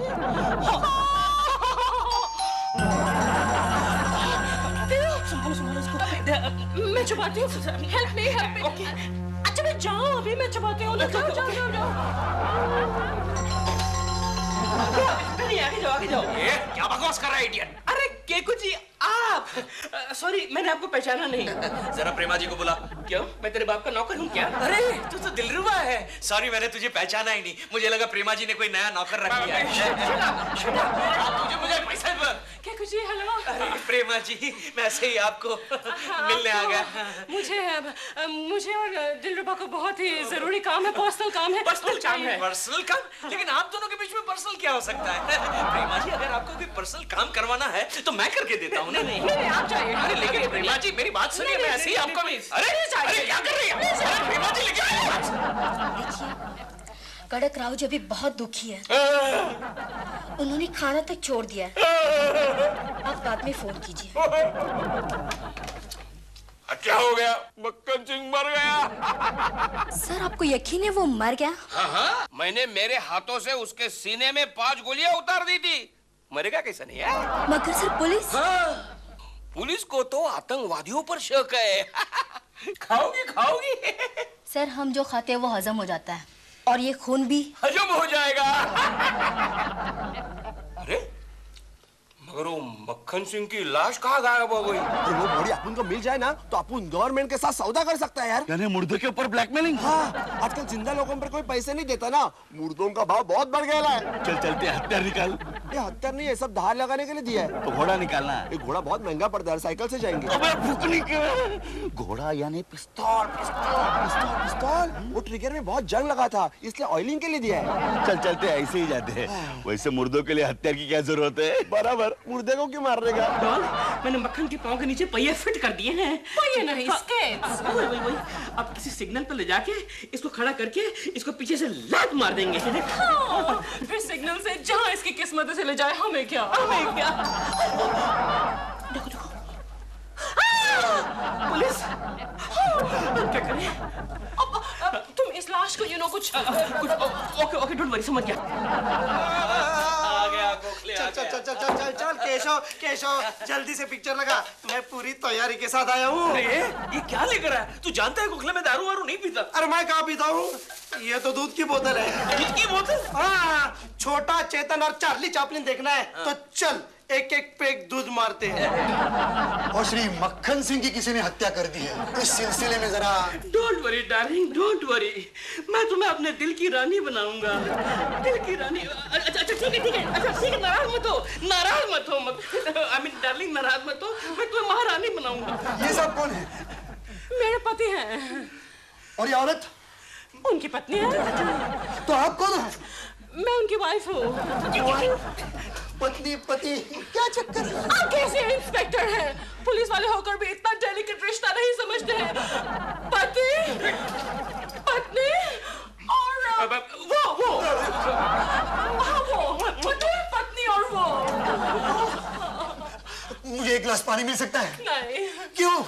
संभालो इसको। मैं छुपाती हूँ। Help me, help me. अच्छा मैं जाऊँ अभी, मैं छुपाती हूँ। जाओ जाओ जाओ जाओ। आगे जाओ, आगे जाओ। ये क्या बकवास कर रहा है इडियट? अरे केकू जी, आप? सॉरी, मैंने आपको पहचाना नहीं। जरा प्रेमा जी को बुला। क्यों, मैं तेरे बाप का नौकर हूँ क्या? अरे तू तो दिलरुबा है। सॉरी, मैंने तुझे पहचाना ही नहीं, मुझे लगा प्रेमा जी ने कोई नया नौकर रख दिया है। तुझे मुझे पैसा केकू जी हेलो। अरे प्रेमा जी, मैं ऐसे ही आपको मिलने आ गया। मुझे और दिलरुबा को बहुत ही जरूरी काम है, पर्सनल काम है। पर्सनल काम है? पर्सनल काम? लेकिन आप दोनों के बीच में पर्सनल क्या हो सकता है? प्रेमा जी, अगर आपको कोई पर्सनल काम करवाना है तो मैं करके देता हूँ। नहीं आप जाइए। अरे लेकिन प्रेमा जी मेरी बात सुनिए, मैं ऐसे ही आपको भी। अरे क्या कर रही है? अरे प्रेमा जी लेकिन कड़क राव जी अभी बहुत दुखी है, उन्होंने खाना तक छोड़ दिया है। आप बाद में फोन कीजिए। क्या हो गया? मक्खन सिंह मर गया। सर आपको यकीन है वो मर गया? हाँ, मैंने मेरे हाथों से उसके सीने में 5 गोलियां उतार दी थी। मरेगा कैसा नहीं है? मगर सर पुलिस? हाँ, पुलिस को तो आतंकवादियों पर शक है। खाओगी? सर हम जो खाते हैं वो हजम हो जाता है, और ये खून भी हजम हो जाएगा। अरे मगर वो मक्खन सिंह की लाश कहाँ गायब हो गई? वो बॉडी अपन को मिल जाए ना तो अपन गवर्नमेंट के साथ सौदा कर सकता है यार। यानी मुर्दे के ऊपर ब्लैकमेलिंग? हाँ, आजकल जिंदा लोगों पर कोई पैसे नहीं देता ना, मुर्दों का भाव बहुत बढ़ गया है। चल चलते हथियार निकाल। ये हथियार नहीं है, सब धार लगाने के लिए दिया है। तो घोड़ा निकालना है। ये घोड़ा बहुत महंगा पड़ता है, साइकिल से जाएंगे। अबे फुकनी के घोड़ा यानी पिस्तौल। पिस्तौल? वो ट्रिगर में बहुत जंग लगा था, इसलिए ऑयलिंग के लिए दिया है। चल चलते ऐसे ही जाते हैं। वैसे मुर्दों के लिए हथियार की क्या जरूरत है? बराबर, मुर्दे को क्यों मारने का? डॉल, मैंने मक्खन के पाँव के नीचे पहिए फिट कर दिए हैं। पहिए नहीं, स्केट्स। वही। अब किसी सिग्नल पर ले जाके इसको खड़ा करके इसको पीछे से लात मार देंगे। हाँ, फिर सिग्नल से जहाँ इसकी किस्मत से ले जाए, हमें क्या? देखो पुलिस। क्या करें? अब तुम इस लाश को कुछ ओके डोंट वरी, समझ गया। आ गया गोखले, आ चल चल चल चल चल चल केशव केशव जल्दी से पिक्चर लगा, मैं पूरी तैयारी के साथ आया हूँ। ये क्या लेकर आया? तू जानता है गोखले में दारू वारू नहीं पीता। अरे मैं कहाँ पीता हूँ, ये तो दूध की बोतल है। दूध की बोतल? हाँ, छोटा चेतन और चार्ली चैपलिन देखना है तो चल एक एक पेग दूध मारते हैं। और श्री मक्खन सिंह की किसी ने हत्या कर दी है, इस सिलसिले में जरा। Don't worry darling, don't worry, मैं तुम्हें अपने दिल की रानी बनाऊंगा, दिल की रानी। अच्छा ठीक है ठीक है, अच्छा ठीक है, नाराज मत हो, नाराज मत हो, आई मीन डार्लिंग नाराज मत हो, मैं तुम्हें महारानी बनाऊंगा। ये सब कौन है? मेरे पति हैं। और ये औरत? उनकी पत्नी है। तो आप कौन है? मैं उनकी वाइफ हूँ। पत्नी पति क्या चक्कर? आप कैसे इंस्पेक्टर हैं? पुलिस वाले होकर भी इतना डेलिकेट रिश्ता नहीं समझते हैं। पति, पत्नी और वो पति, पत्नी और वो। मुझे एक गिलास पानी मिल सकता है? नहीं। क्यों?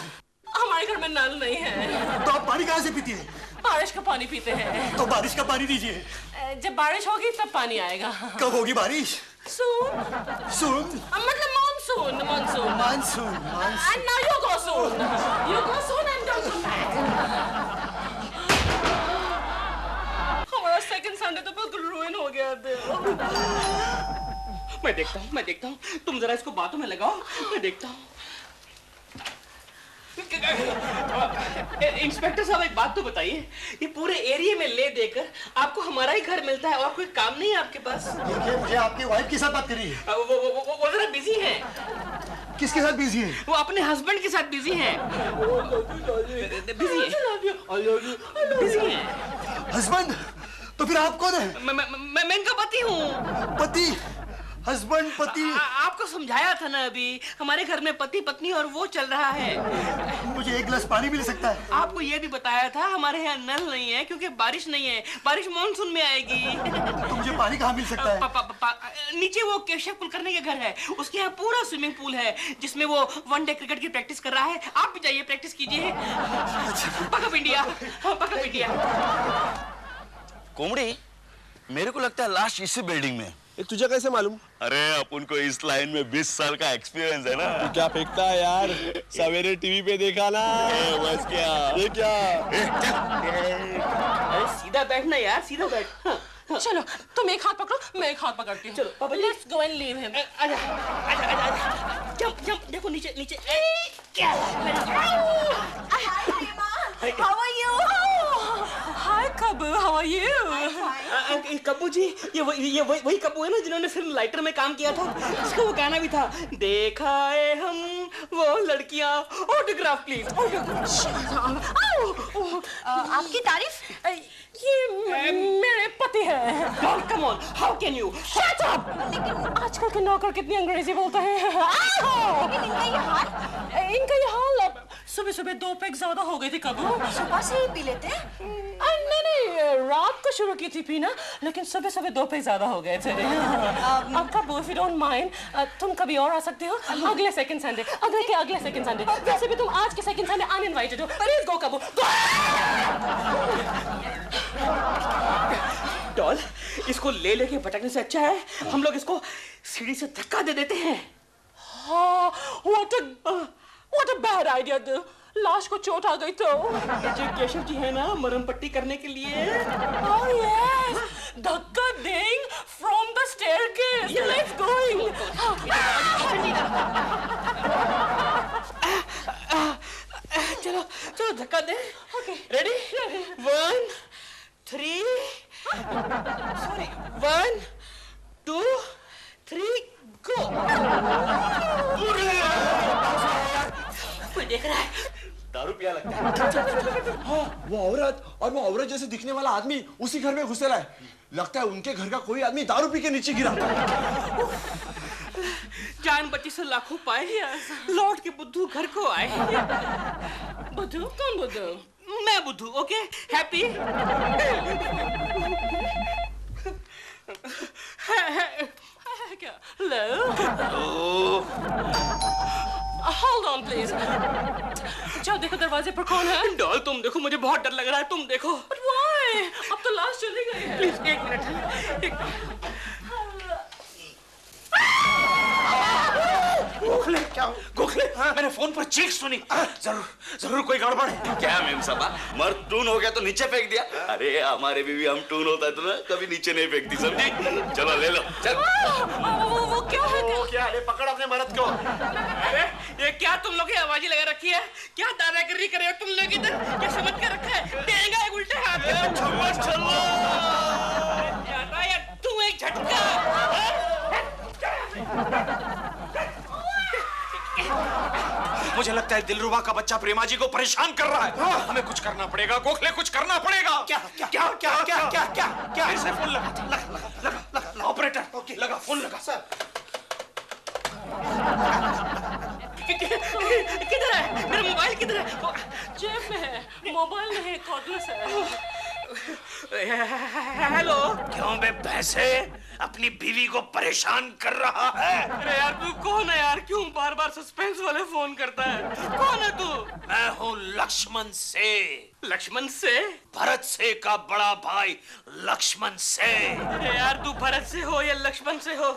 हमारे घर में नल नहीं है। तो आप पानी कहाँ से पीती है? बारिश का पानी पीते हैं। तो बारिश का पानी दीजिए। जब बारिश होगी तब पानी आएगा। कब होगी बारिश? Soon. Soon? मतलब monsoon, monsoon. Monsoon, monsoon. And now you go soon. You go soon and don't come back. हमारा second Sunday तो बिल्कुल ruin हो गया था। मैं देखता हूँ, तुम जरा इसको बातों में लगाओ, मैं देखता हूँ। इंस्पेक्टर साहब एक बात तो बताइए, ये पूरे एरिया में ले देकर आपको हमारा ही घर मिलता है और कोई काम नहीं है आपके पास? देखिए, मुझे आपकी वाइफ के साथ बात करी है। वो जरा बिजी है। किसके साथ बिजी है? वो अपने हस्बैंड के साथ बिजी है। बिजी है। हस्बैंड? तो फिर आप कौन है? मैं इनका पति हूँ। पति? हस्बैंड पति? आपको समझाया था ना अभी, हमारे घर में पति पत्नी और वो चल रहा है। मुझे एक गिलास पानी मिल सकता है? आपको ये भी बताया था हमारे यहाँ नल नहीं है क्योंकि बारिश नहीं है, बारिश मानसून में आएगी। तो मुझे पानी कहाँ मिल सकता है? नीचे वो केशव कुलकर्णी के घर है, उसके यहाँ पूरा स्विमिंग पूल है जिसमें वो वनडे क्रिकेट की प्रैक्टिस कर रहा है। आप भी जाइए, प्रैक्टिस कीजिए। पकअप इंडिया, पकअप इंडिया। कोमड़ी, मेरे को लगता है लास्ट इसी बिल्डिंग में। तुझे कैसे मालूम? अरे अपन को इस लाइन में 20 साल का एक्सपीरियंस है ना। तू क्या फेंकता है यार? सवेरे टीवी पे देखा ना। बस क्या? ये क्या? अरे सीधा बैठना यार, सीधा बैठ। चलो तुम एक हाथ पकड़ो, मैं एक हाथ पकड़ती हूँ। चलो पापा जी, Let's go and leave him. आजा, आजा, आजा, आजा। जंप, जंप, देखो नीचे, नीचे। क्या? How are you? Hi Kabu, how are you? Kabbu जी, ये वही कब्बू है ना जिन्होंने फिल्म लाइटर में काम किया था, इसका वो गाना भी था, देखा है हम वो लड़कियां, ऑटोग्राफ प्लीज। आपकी तारीफ? ये मेरे पति है। Come on, how can you? Shut up! लेकिन आजकल के नौकर कितनी अंग्रेजी बोलते हैं। इनका ये हाल अब सुबह सुबह 2 पैक ज्यादा हो गई थी। कब सुबह से ही पी लेते? नहीं, रात को शुरू की थी पीना, लेकिन सुबह सुबह 2 पैक ज्यादा हो गए थे। अब कब, if you don't mind, तुम कभी और आ सकते हो अगले सेकंड संडे, अगले सेकंड संडे। वैसे भी तुम आज के सेकंड संडे अनइनवाइटेड हो। प्लीज गो कबू। डॉल, इसको ले लेके भटकने से अच्छा है हम लोग इसको सीढ़ी से धक्का दे देते हैं। What a bad idea! लाश को चोट आ गई तो। जो केशव जी है ना मरहम पट्टी करने के लिए। Oh yes, धक्का देंगे from the staircase. Let's going. चलो चलो धक्का दे। रेडी? 1 3 सॉरी 1 2 3 गो। कोई देख रहा है? दारू पिया लगता है। हाँ, वो औरत और वो औरत जैसे दिखने वाला आदमी उसी घर में घुसेला है। लगता है उनके घर का कोई आदमी दारू पी के नीचे गिरा। जान बची से लाखों पाए, लौट के बुद्धू घर को आए। बुद्धू? कौन बुद्धू? मैं बुद्धू। Okay, happy? क्या? Hello? Hold on, please. जाओ देखो दरवाजे पर कौन है। डॉल तुम देखो, मुझे बहुत डर लग रहा है, तुम देखो। But why? अब तो लाश चली गई है। Please 1 minute. क्या गोखले, मैंने फोन पर चीख सुनी। जरूर कोई गड़बड़ है। क्या मेम साहब, मर्द टून हो गया तो नीचे फेंक दिया? अरे हमारे बीवी हम टून होता है तो ना कभी नीचे नहीं फेंकती, समझी? चलो ले लो, चल। वो क्या है? क्या है? पकड़ अपने मर्द को। अरे ये क्या तुम लोग आवाजी लगा रखी है? क्या दादागिरी कर रहे हो तुम लोग इधर? क्या समझ के रखा है? देगा एक उल्टे हाथ। तू एक झटका। मुझे लगता है दिलरुबा का बच्चा प्रेमा जी को परेशान कर रहा है। हमें कुछ करना पड़ेगा गोखले, कुछ करना पड़ेगा। क्या क्या क्या क्या क्या क्या क्या क्या? ऐसे फोन लगा। ऑपरेटर लगा, फोन लगा। सर किधर है मेरा मोबाइल? किधर है? जेब में है, मोबाइल नहीं, कॉर्डलेस है। हेलो। क्यों बे भैंसे अपनी बीवी को परेशान कर रहा है? अरे यार तू कौन है यार? क्यों बार बार सस्पेंस वाले फोन करता है? कौन है तू? मैं हूँ लक्ष्मण से। लक्ष्मण से? भरत से का बड़ा भाई लक्ष्मण से। अरे यार तू भरत से हो या लक्ष्मण से हो,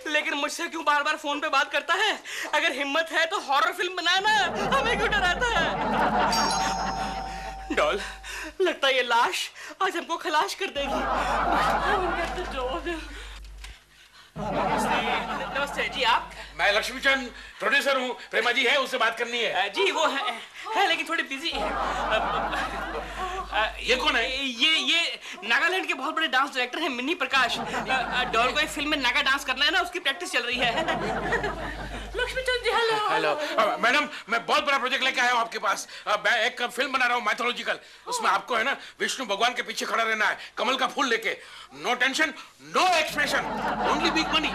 लेकिन मुझसे क्यों बार बार फोन पे बात करता है? अगर हिम्मत है तो हॉरर फिल्म बनाना, हमें क्यों डराता है? डॉल, लगता है ये लाश आज हमको खलाश कर देगी। नमस्ते जी, आप? मैं लक्ष्मीचंद प्रोड्यूसर हूँ। प्रेमा जी है, उससे बात करनी है। जी वो है लेकिन थोड़ी बिजी है। ये कौन है? ये नागालैंड के बहुत बड़े डांस डायरेक्टर हैं, मिन्नी प्रकाश। डॉल को एक फिल्म में नागा डांस करना है ना, उसकी प्रैक्टिस चल रही है। लक्ष्मीचंद जी हेलो। हेलो मैडम, मैं बहुत बड़ा प्रोजेक्ट लेके आया हूँ आपके पास। मैं एक फिल्म बना रहा हूँ माइथोलॉजिकल। उसमें आपको है ना विष्णु भगवान के पीछे खड़ा रहना है, कमल का फूल लेके। No tension, no expression, only big money.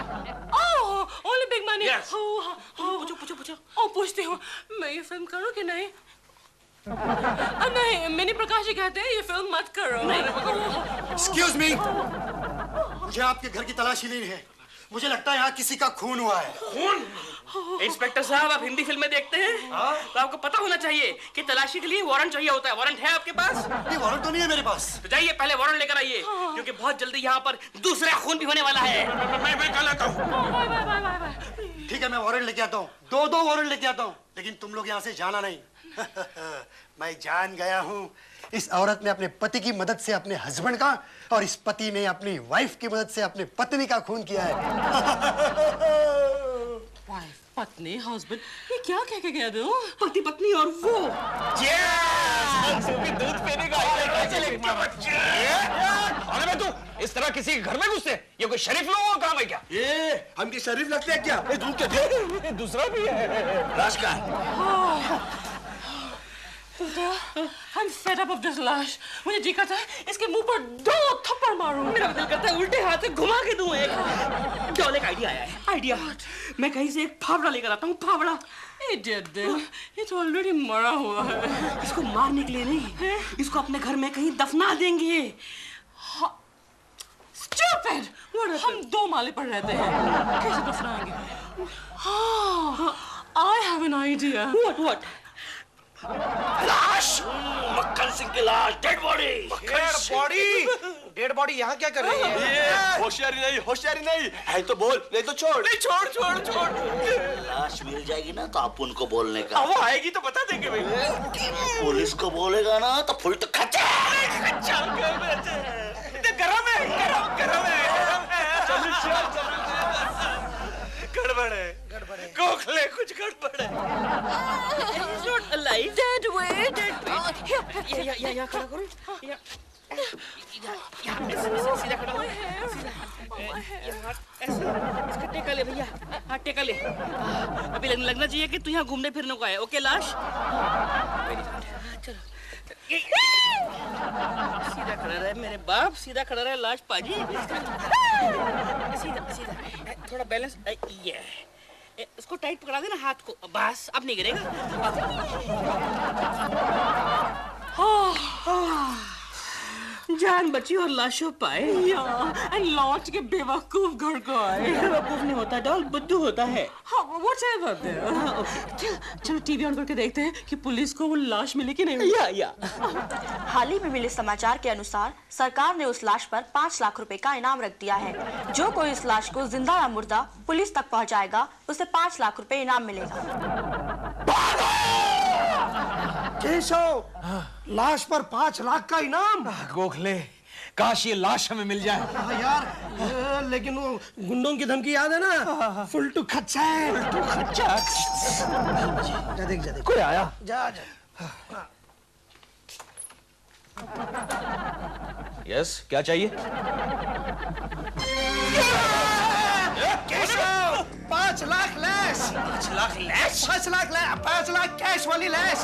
Only big money. पूछो। पूछती हूँ, मैं ये फिल्म करूँ कि नहीं? नहीं, मिनी प्रकाश जी कहते हैं ये फिल्म मत करो। Excuse me, मुझे आपके घर की तलाशी लेनी है। मुझे लगता है यहाँ किसी का खून हुआ है। खून? इंस्पेक्टर साहब, आप हिंदी फिल्में देखते हैं? तो आपको पता होना चाहिए कि तलाशी के लिए वारंट चाहिए होता है। वारंट है आपके पास? ये वारंट तो नहीं है मेरे पास। तो जाइए पहले वारंट लेकर आइए, क्योंकि बहुत जल्दी यहाँ पर दूसरा खून भी होने वाला है। मैं कल आता हूँ। ठीक है, मैं वारंट लेके आता हूँ। दो वारंट लेके आता हूँ, लेकिन तुम लोग यहाँ से जाना नहीं। मैं जान गया हूँ, इस औरत ने अपने पति की मदद से अपने हस्बैंड का, और इस पति ने अपनी वाइफ की मदद से अपने पत्नी का खून किया है। वाइफ, पत्नी, हस्बैंड, ये क्या कह के गया तू? पति पत्नी और वो। दूध पीने का अरे तू इस तरह किसी के घर में घुसते? ये कोई शरीफ लोगों का काम है क्या? ये हम शरीफ लगते हैं क्या? दूध के थे, दूसरा भी है। लाश का I'm fed up of this लाश। मुझे जी करता है इसके मुंह पर 2 थप्पड़ मारूं। मेरा दिल करता है उल्टे हाथ से घुमा के दूं एक। डॉल, एक आइडिया आया है। आइडिया? मैं कहीं से एक फावड़ा लेकर आता हूँ। फावड़ा? ये तो ऑलरेडी मरा हुआ है। इसको मारने के लिए नहीं, इसको अपने घर में कहीं दफना देंगे। Stupid! हम 2 माले पर रहते हैं, कैसे दफनाएंगे? हाँ, I have an idea. What? लाश, मक्खन सिंह की लाश, डेड बॉडी। डेड बॉडी यहाँ क्या कर रही है? होशियारी नहीं है तो बोल, नहीं तो छोड़। नहीं, छोड़। लाश मिल जाएगी ना तो आप उनको बोलने का। वो आएगी तो बता देंगे भाई। पुलिस को बोलेगा ना तो फुल तो खच्चा। गरम है। गड़बड़ है। गोखले, कुछ गड़बड़ है। He's not alive. Dead weight. यहाँ खड़ा करो। सीधा खड़ा हो। इसका टेका ले भैया। हाँ, टेका ले। अभी लगना चाहिए कि तू यहाँ घूमने फिरने को आया। ओके लाश? चलो। सीधा खड़ा रहे मेरे बाप, सीधा खड़ा रहे लाश पाजी। सीधा थोड़ा बैलेंस। ये इसको टाइट पकड़ा देना हाथ को, बस अब नहीं गिरेगा। जान बची और लाशों पाए एंड लौट के बेवकूफ घर को आए। बेवकूफ नहीं होता डॉल, बुद्धू होता है। चलो टीवी ऑन करके देखते हैं कि पुलिस को वो लाश मिली कि नहीं। या हाल ही में मिले समाचार के अनुसार सरकार ने उस लाश पर 5 लाख रुपए का इनाम रख दिया है। जो कोई इस लाश को जिंदा या मुर्दा पुलिस तक पहुंचाएगा उसे 5 लाख रुपए इनाम मिलेगा। केशव, लाश पर 5 लाख का इनाम। गोखले, काश ये लाश हमें मिल जाए। यार लेकिन वो गुंडों की धमकी याद है ना? फुलटू खच्चा है। फुलटू खच्चा। जा देख कोई आया? जा। यस, क्या चाहिए? केशव, 5 लाख लैश। 5 लाख लैश? 5 लाख कैश वाली लैश।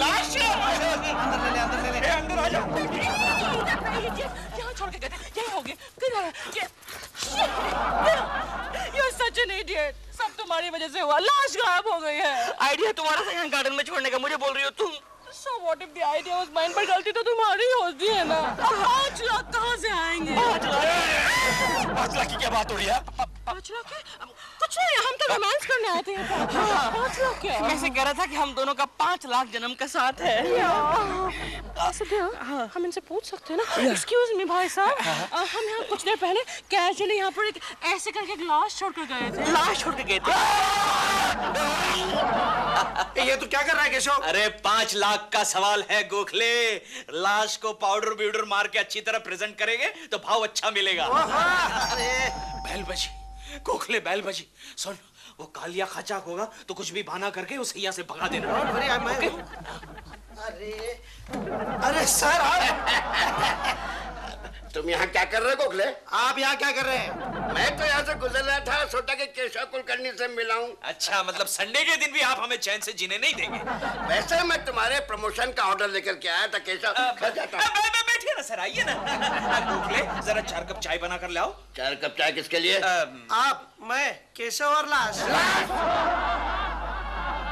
लाश? अंदर ले ले। अंदर आ जाओ। यहाँ छोड़ के गए थे, यही हो गया। You're such an idiot. सब तुम्हारी वजह से हुआ, लाश गायब हो गई है। आइडिया तुम्हारा था यहाँ गार्डन में छोड़ने का, मुझे बोल रही हो तुम। So what if the idea was mine, पर गलती तो तुम्हारी होती है ना। 5 लाख कहाँ से आएंगे? 5 लाख की क्या बात हो रही है? 5 लाख कुछ नहीं, हम तो रोमांस करने आए थे। 5 लाख क्या? मैं कह रहा था कि हम दोनों का 5 लाख जन्म का साथ है। हम इनसे पूछ सकते हैं ना? Excuse me भाई साहब, हम यहाँ कुछ देर पहले कैजुअली यहाँ पर एक ऐसे करके एक लाश छोड़ कर गए थे। लाश छोड़ के गए थे? ये तो क्या कर रहा है केशव? अरे 5 लाख का सवाल है गोखले। लाश को पाउडर ब्यूडर मार के अच्छी तरह प्रेजेंट करेंगे तो भाव अच्छा मिलेगा। बैल बजी गोखले, बैल बजी। सुन, वो कालिया खचाक होगा तो कुछ भी बहाना करके उसे यहाँ से भगा देना। अरे सर, तुम यहाँ क्या कर रहे हो गोखले? आप यहाँ क्या कर रहे हैं? मैं तो यहाँ से गुजर रहा था, सोचा कि केशव कुलकर्णी से मिलाऊं। अच्छा, मतलब संडे के दिन भी आप हमें चैन से जीने नहीं देंगे? वैसे मैं तुम्हारे प्रमोशन का ऑर्डर लेकर के आया था केशव। बैठिए ना सर, आइए ना। गोखले, जरा 4 कप चाय बना कर लाओ। 4 कप चाय किसके लिए? आप, मैं, केशव और लाश।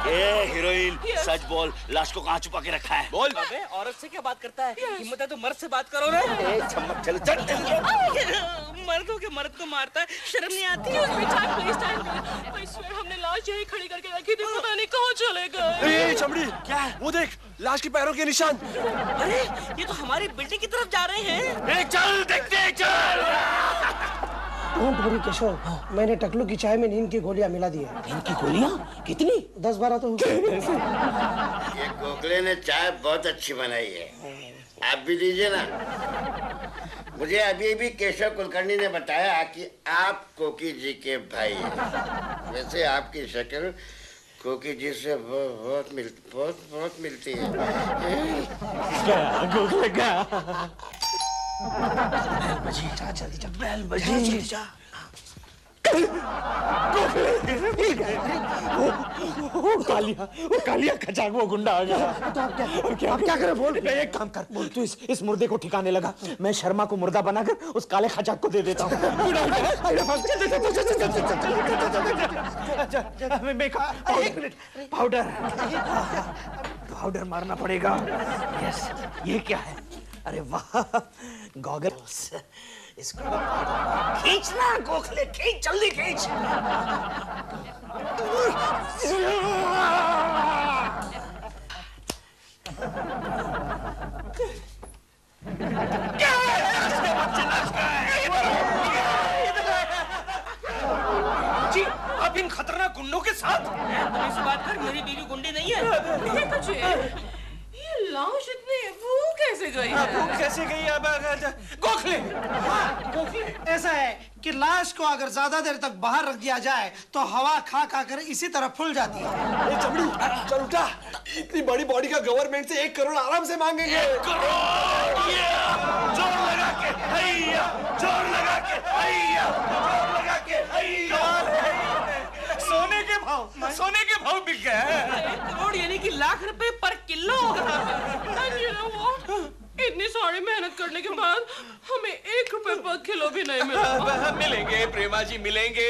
हीरोइन, सच बोल, लाश को कहाँ छुपा के रखा है? बोल। अबे औरत से क्या बात करता है? हिम्मत है तो मर्द से बात करो रे। चल मर्द हो के मर्द को मारता है, शर्म नहीं आती है उसमें? I swear, हमने लाश यही खड़ी करके रखी थी, पता नहीं कहाँ चले गए। चमड़ी, क्या है? वो देख, लाश के पैरों के निशान। अरे ये तो हमारी बिल्डिंग की तरफ जा रहे हैं। चल देखते हैं, चल। डोंट वरी केशव, मैंने टकलू की चाय में नींद की गोलियां मिला दी है। नींद की गोलियां? कितनी? 10-12 तो ये गोखले ने चाय बहुत अच्छी बनाई है, आप भी दीजिए ना। मुझे अभी भी केशव कुलकर्णी ने बताया कि आप कोकी जी के भाई हैं। वैसे आपकी शक्ल कोकी जी से बहुत मिलती है। क्या गोखले का? बैल बजी। वो कालिया खचाक, वो गुंडा आ गया। तो क्या करे? बोल। एक काम कर, बोल तू इस मुर्दे को ठिकाने लगा, मैं शर्मा को मुर्दा बनाकर उस काले खचाक को दे देता हूँ। पाउडर मारना पड़ेगा। यस, ये क्या है? अरे वाह, गॉगल्स। इसको खींचना गोखले, खींच, जल्दी खींच। जी, आप इन खतरनाक गुंडों के साथ? तुम इस बात कर, मेरी बीवी गुंडी नहीं है। ये लाश इतनी भूख कैसे गई है? भूख कैसे गई है? गोखले, गोखले, ऐसा है कि लाश को अगर ज्यादा देर तक बाहर रख दिया जाए तो हवा खा कर इसी तरह फूल जाती है। चमड़ी, चल उठा। इतनी बड़ी बॉडी का गवर्नमेंट से 1 करोड़ आराम से मांगेंगे। 1 करोड़? जोर लगा के हैया, जोर लगा के हैया, जोर लगा के हैया। सोने के भाव बिक गए हैं। 1 करोड़ यानी कि लाख रुपए पर किलो। इतनी सारी मेहनत करने के बाद हमें 1 रुपए पर किलो भी नहीं मिला। मिलेंगे प्रेमा जी, मिलेंगे,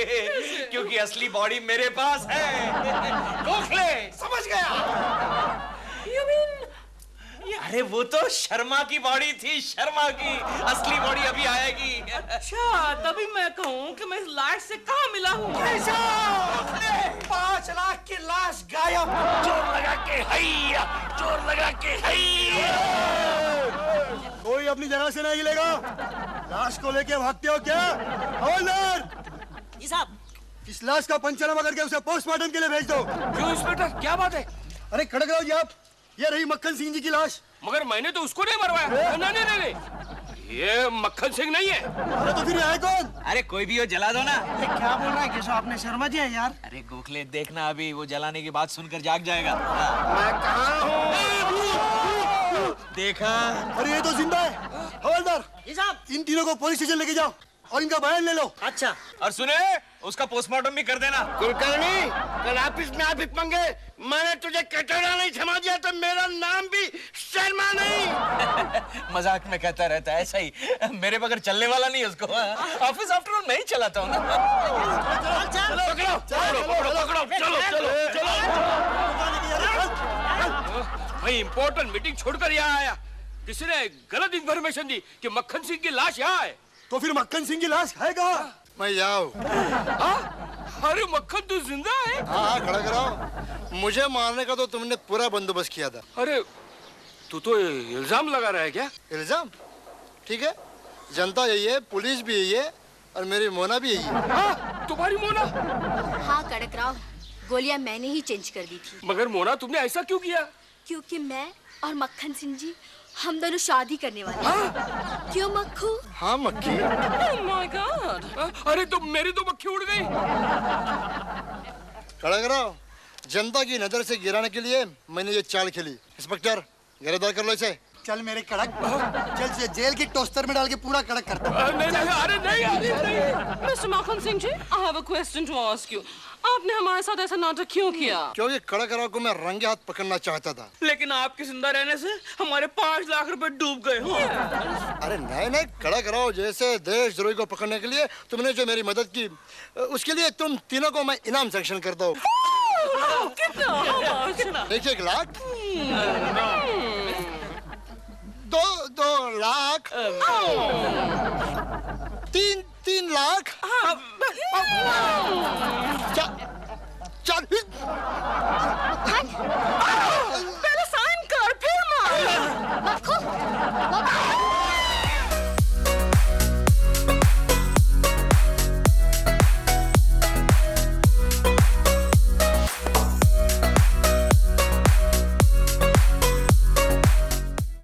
क्योंकि असली बॉडी मेरे पास है। गोखले, समझ गया? You mean अरे वो तो शर्मा की बॉडी थी, शर्मा की। असली बॉडी अभी आएगी। अच्छा, तभी मैं कहूँ कि मैं इस लाश से कहाँ मिला हूँ। 5 लाख की लाश गायब। जोर लगा के हैया, जोर लगा के हैया। कोई अपनी जगह से नहीं हिलेगा। लाश को लेके भागते हो क्या? हवलदार जी साहब, इस लाश का पंचनामा करके उसे पोस्टमार्टम के लिए भेज दो। क्यों इंस्पेक्टर, क्या बात है? अरे खड़गराव जी, आप, ये रही मक्खन सिंह जी की लाश। मगर मैंने तो उसको नहीं मरवाया। नहीं, ये मक्खन सिंह नहीं है। अरे तो फिर ये है कौन? अरे कोई भी हो, जला दो ना। क्या बोल रहा है केशव, आपने शर्मा जी है यार। अरे गोखले, देखना अभी वो जलाने की बात सुनकर जाग जाएगा। मैं कहाँ हूँ? देखा? अरे ये तो जिंदा है। हवलदार जी साहब, इन तीनों को पुलिस स्टेशन लेके जाओ और इनका बयान ले लो। अच्छा। और सुने, उसका पोस्टमार्टम भी कर देना। कुलकर्णी, कल ऑफिस में आप पंगे, मैंने तुझे कटोरा नहीं थमा दिया तो मेरा नाम भी शर्मा नहीं। मजाक में कहता रहता है, ऐसा ही। मेरे बगैर चलने वाला नहीं उसको। ऑफिस आफ्टर ऑल मैं ही चलाता हूँ ना। भाई इंपॉर्टेंट मीटिंग छोड़कर यहाँ आया। किसी ने गलत इंफॉर्मेशन दी कि मक्खन सिंह की लाश यहाँ है। तो फिर मक्खन सिंह की लाश है कहाँ? मैं जाओ। अरे मक्खन तो जिंदा है। हाँ, खड़ा कराओ। मुझे मारने का तो तुमने पूरा बंदोबस्त किया था। अरे तू तो इल्जाम लगा रहा है क्या? इल्जाम? ठीक है, जनता यही है, पुलिस भी यही है और मेरी मोना भी यही है। तुम्हारी मोना? हाँ कड़कराव, गोलियां मैंने ही चेंज कर दी थी। मगर मोना, तुमने ऐसा क्यों किया? क्योंकि मैं और मक्खन सिंह जी, हम दोनों शादी करने वाले हैं। क्यों मक्खू? हाँ मक्खी। Oh my God! अरे तो मेरी तो मक्खी उड़ गई। खड़ा कराओ। जनता की नजर से गिराने के लिए मैंने ये चाल खेली। इंस्पेक्टर, गिरफ्तार कर लो इसे। चल मेरे कड़क, चल से जेल की टोस्टर में डाल के पूरा कड़क करता हूं। नहीं। मिस्टर मक्खन Singh ji, I have a question to ask you. आपने हमारे साथ ऐसा नाटक क्यों किया? क्योंकि कड़क कराओ को मैं रंगे हाथ पकड़ना चाहता था। लेकिन आपके जिंदा रहने से हमारे 5 लाख रुपए डूब गए। अरे नहीं, कड़क कराओ जैसे देशद्रोही को पकड़ने के लिए तुमने जो मेरी मदद की, उसके लिए तुम तीनों को मैं इनाम सैंक्शन करता हूँ। कितना? 1 लाख, 2 लाख, 3 लाख।